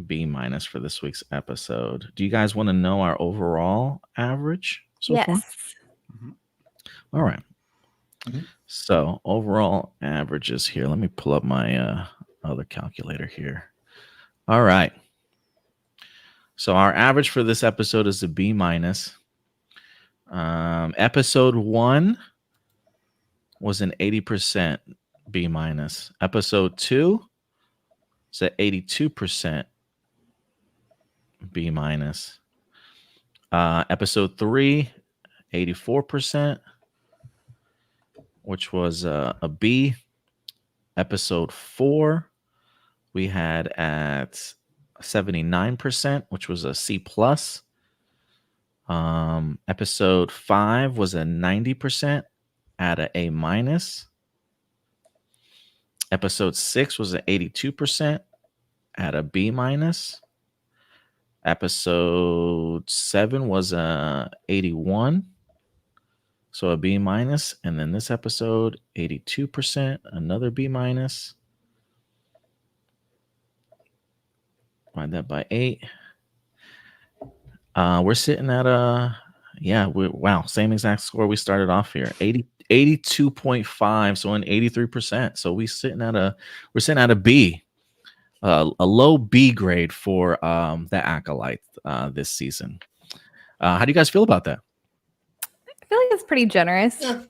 B minus for this week's episode. Do you guys want to know our overall average so far? Yes. All right. Mhm. So overall averages here. Let me pull up my other calculator here. All right. So our average for this episode is a B minus. Episode 1 was an 80% B minus. Episode 2 is at 82% B minus. Episode 3, 84%, which was a B. Episode 4, we had at 79%, which was a C plus. Episode 5 was a 90% at a A minus. Episode 6 was an 82% at a B minus. Episode 7 was a 81, so a B minus. And then this episode, 82%, another B minus. Divide that by 8. We're sitting at wow, same exact score we started off here, 82.5, so an 83%. So we're sitting at a B. A low B grade for the Acolyte this season. How do you guys feel about that? I feel like it's pretty generous. Yeah.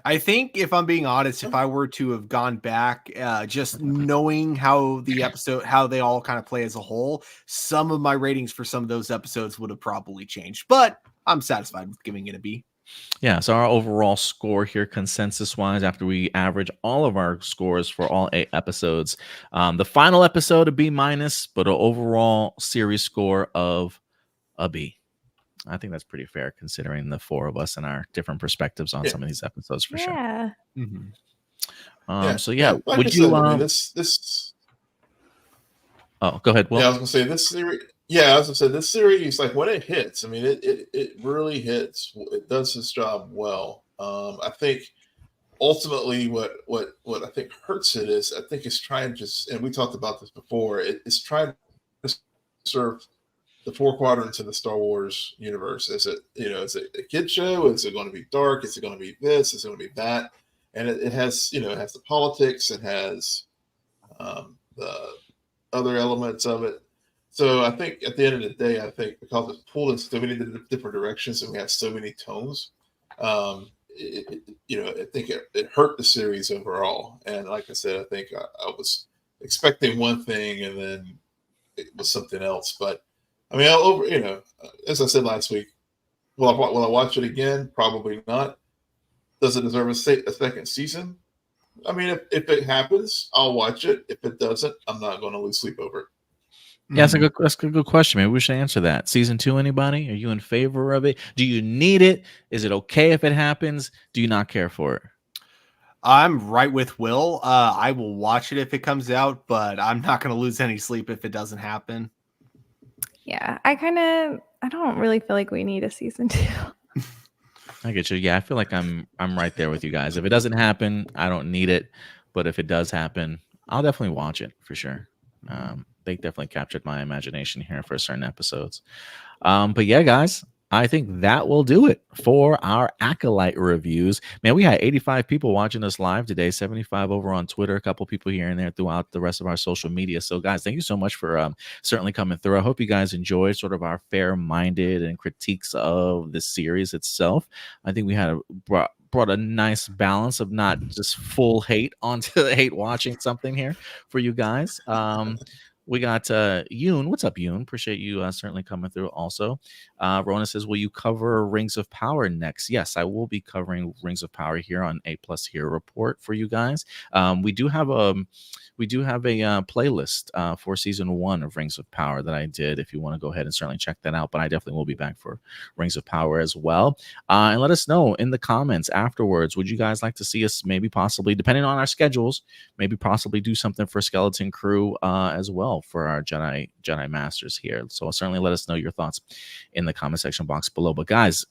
I think, if I'm being honest, if I were to have gone back, just knowing how they all kind of play as a whole, some of my ratings for some of those episodes would have probably changed. But I'm satisfied with giving it a B. Yeah, so our overall score here, consensus-wise, after we average all of our scores for all 8 episodes, the final episode a B minus, but an overall series score of a B. I think that's pretty fair considering the 4 of us and our different perspectives on some of these episodes for sure. Yeah. So yeah, like would I you? said, I mean, this. Oh, go ahead. Will. Yeah, I was gonna say this series. Yeah, I was gonna say this series. Like when it hits, I mean, it really hits. It does its job well. I think ultimately, what I think hurts it is, I think it's trying to just, and we talked about this before. It's trying to serve the 4 quadrants of the Star Wars universe. Is it, is it a kid show? Is it going to be dark? Is it going to be this? Is it going to be that? And it has, it has the politics. It has the other elements of it. So I think at the end of the day, I think because it's pulled in so many different directions and we have so many tones, I think it hurt the series overall. And like I said, I think I was expecting one thing and then it was something else. But I mean, as I said last week, will I watch it again? Probably not. Does it deserve a second season? I mean, if it happens, I'll watch it. If it doesn't, I'm not going to lose sleep over it. Yeah, that's a good question. Maybe we should answer that. Season 2, anybody? Are you in favor of it? Do you need it? Is it okay if it happens? Do you not care for it? I'm right with Will. I will watch it if it comes out, but I'm not going to lose any sleep if it doesn't happen. Yeah, I don't really feel like we need a season 2. I get you. Yeah, I feel like I'm right there with you guys. If it doesn't happen, I don't need it. But if it does happen, I'll definitely watch it for sure. They definitely captured my imagination here for certain episodes. But yeah, guys, I think that will do it for our Acolyte reviews. Man, we had 85 people watching us live today, 75 over on Twitter, a couple people here and there throughout the rest of our social media. So, guys, thank you so much for certainly coming through. I hope you guys enjoyed sort of our fair-minded and critiques of the series itself. I think we had brought a nice balance of not just full hate onto hate watching something here for you guys. We got Yoon. What's up, Yoon? Appreciate you certainly coming through also. Rona says, will you cover Rings of Power next? Yes, I will be covering Rings of Power here on APlus Hero Report for you guys. We do have a playlist for season 1 of Rings of Power that I did. If you want to go ahead and certainly check that out, but I definitely will be back for Rings of Power as well. And let us know in the comments afterwards. Would you guys like to see us maybe possibly, depending on our schedules, maybe possibly do something for Skeleton Crew as well for our Jedi Masters here? So certainly let us know your thoughts in the comment section box below. But guys,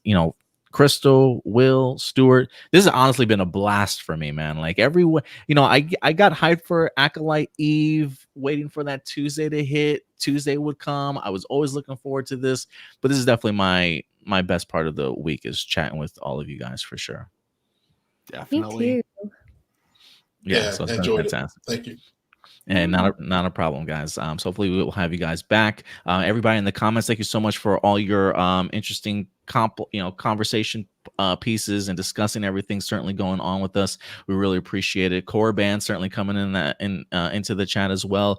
Crystal, Will, Stuart. This has honestly been a blast for me, man. Like everyone, I got hyped for Acolyte Eve, waiting for that Tuesday to hit. Tuesday would come. I was always looking forward to this, but this is definitely my best part of the week, is chatting with all of you guys for sure. Definitely. Me too. Yeah, so it's been enjoyed fantastic. it. Thank you. And not a problem, guys. So hopefully we will have you guys back. Everybody in the comments, thank you so much for all your interesting conversation pieces and discussing everything certainly going on with us. We really appreciate it. Core band certainly coming into the chat as well.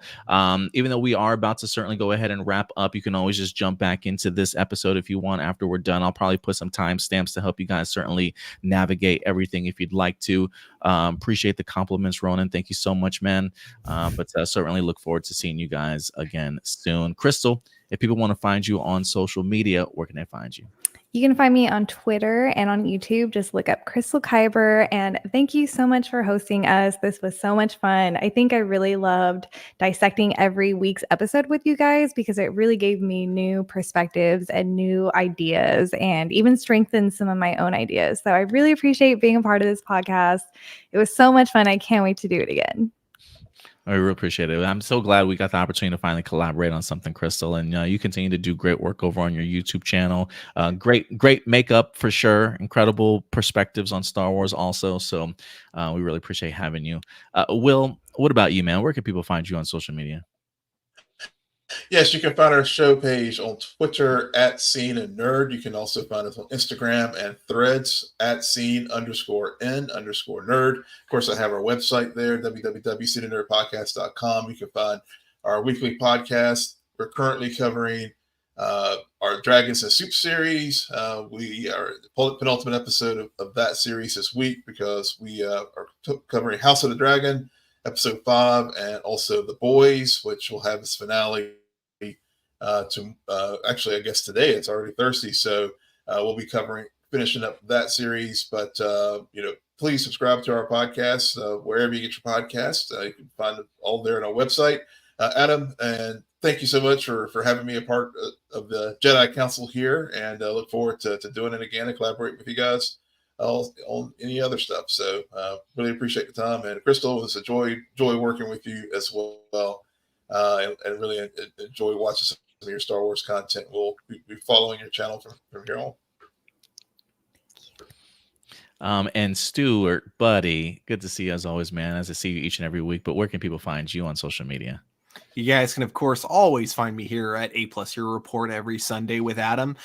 Even though we are about to certainly go ahead and wrap up, you can always just jump back into this episode if you want after we're done. I'll probably put some timestamps to help you guys certainly navigate everything if you'd like to. Appreciate the compliments, Ronan. Thank you so much, man. But certainly look forward to seeing you guys again soon. Crystal, if people want to find you on social media, where can they find you? You can find me on Twitter and on YouTube. Just look up Crystal Kyber. And thank you so much for hosting us. This was so much fun. I think I really loved dissecting every week's episode with you guys, because it really gave me new perspectives and new ideas, and even strengthened some of my own ideas. So I really appreciate being a part of this podcast. It was so much fun. I can't wait to do it again. I really appreciate it. I'm so glad we got the opportunity to finally collaborate on something, Crystal. And you continue to do great work over on your YouTube channel. Great makeup for sure. Incredible perspectives on Star Wars also. So we really appreciate having you. Will, what about you, man? Where can people find you on social media? Yes, you can find our show page on Twitter at Scene and Nerd. You can also find us on Instagram and Threads at Scene_N_Nerd. Of course, I have our website there, www.sceneandnerdpodcast.com. You can find our weekly podcast. We're currently covering our Dragons and Soup series. We are the penultimate episode of that series this week, because we are covering House of the Dragon, episode 5, and also The Boys, which will have its finale actually, I guess today. It's already Thursday, so we'll be finishing up that series. But please subscribe to our podcast wherever you get your podcasts. You can find it all there on our website. Adam, and thank you so much for having me a part of the Jedi Council here, and look forward to doing it again and collaborate with you guys on any other stuff. So really appreciate the time. And Crystal, it's a joy working with you as well, and really enjoy watching some of your Star Wars content. We'll be following your channel from here on. And Stuart, buddy, good to see you as always, man, as I see you each and every week. But where can people find you on social media? You guys can, of course, always find me here at APlus Hero Report every Sunday with Adam,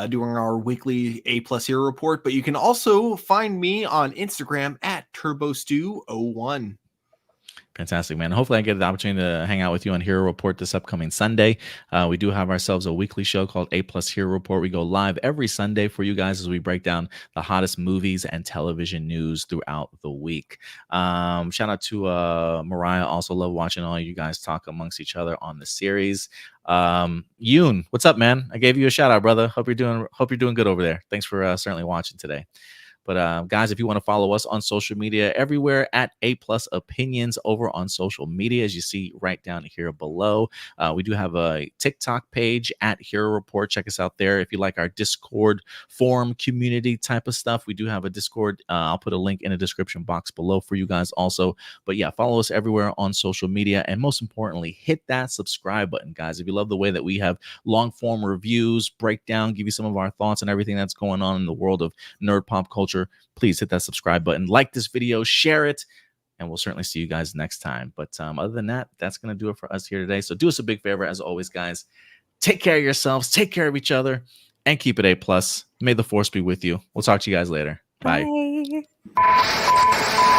doing our weekly APlus Hero Report. But you can also find me on Instagram at TurboStew01. Fantastic, man. Hopefully I get the opportunity to hang out with you on Hero Report this upcoming Sunday. We do have ourselves a weekly show called APlus Hero Report. We go live every Sunday for you guys as we break down the hottest movies and television news throughout the week. Shout out to Mariah. Also love watching all you guys talk amongst each other on the series. Yoon, what's up, man? I gave you a shout out, brother. Hope you're doing good over there. Thanks for certainly watching today. But guys, if you want to follow us on social media, everywhere at APlus Opinions over on social media, as you see right down here below. We do have a TikTok page at Hero Report. Check us out there. If you like our Discord forum community type of stuff, we do have a Discord. I'll put a link in the description box below for you guys also. But yeah, follow us everywhere on social media. And most importantly, hit that subscribe button, guys. If you love the way that we have long form reviews, breakdown, give you some of our thoughts and everything that's going on in the world of nerd pop culture, please hit that subscribe button, like this video, share it, and we'll certainly see you guys next time. But other than that, that's going to do it for us here today. So do us a big favor, as always, guys. Take care of yourselves, take care of each other, and keep it A+. May the Force be with you. We'll talk to you guys later. Bye. Bye.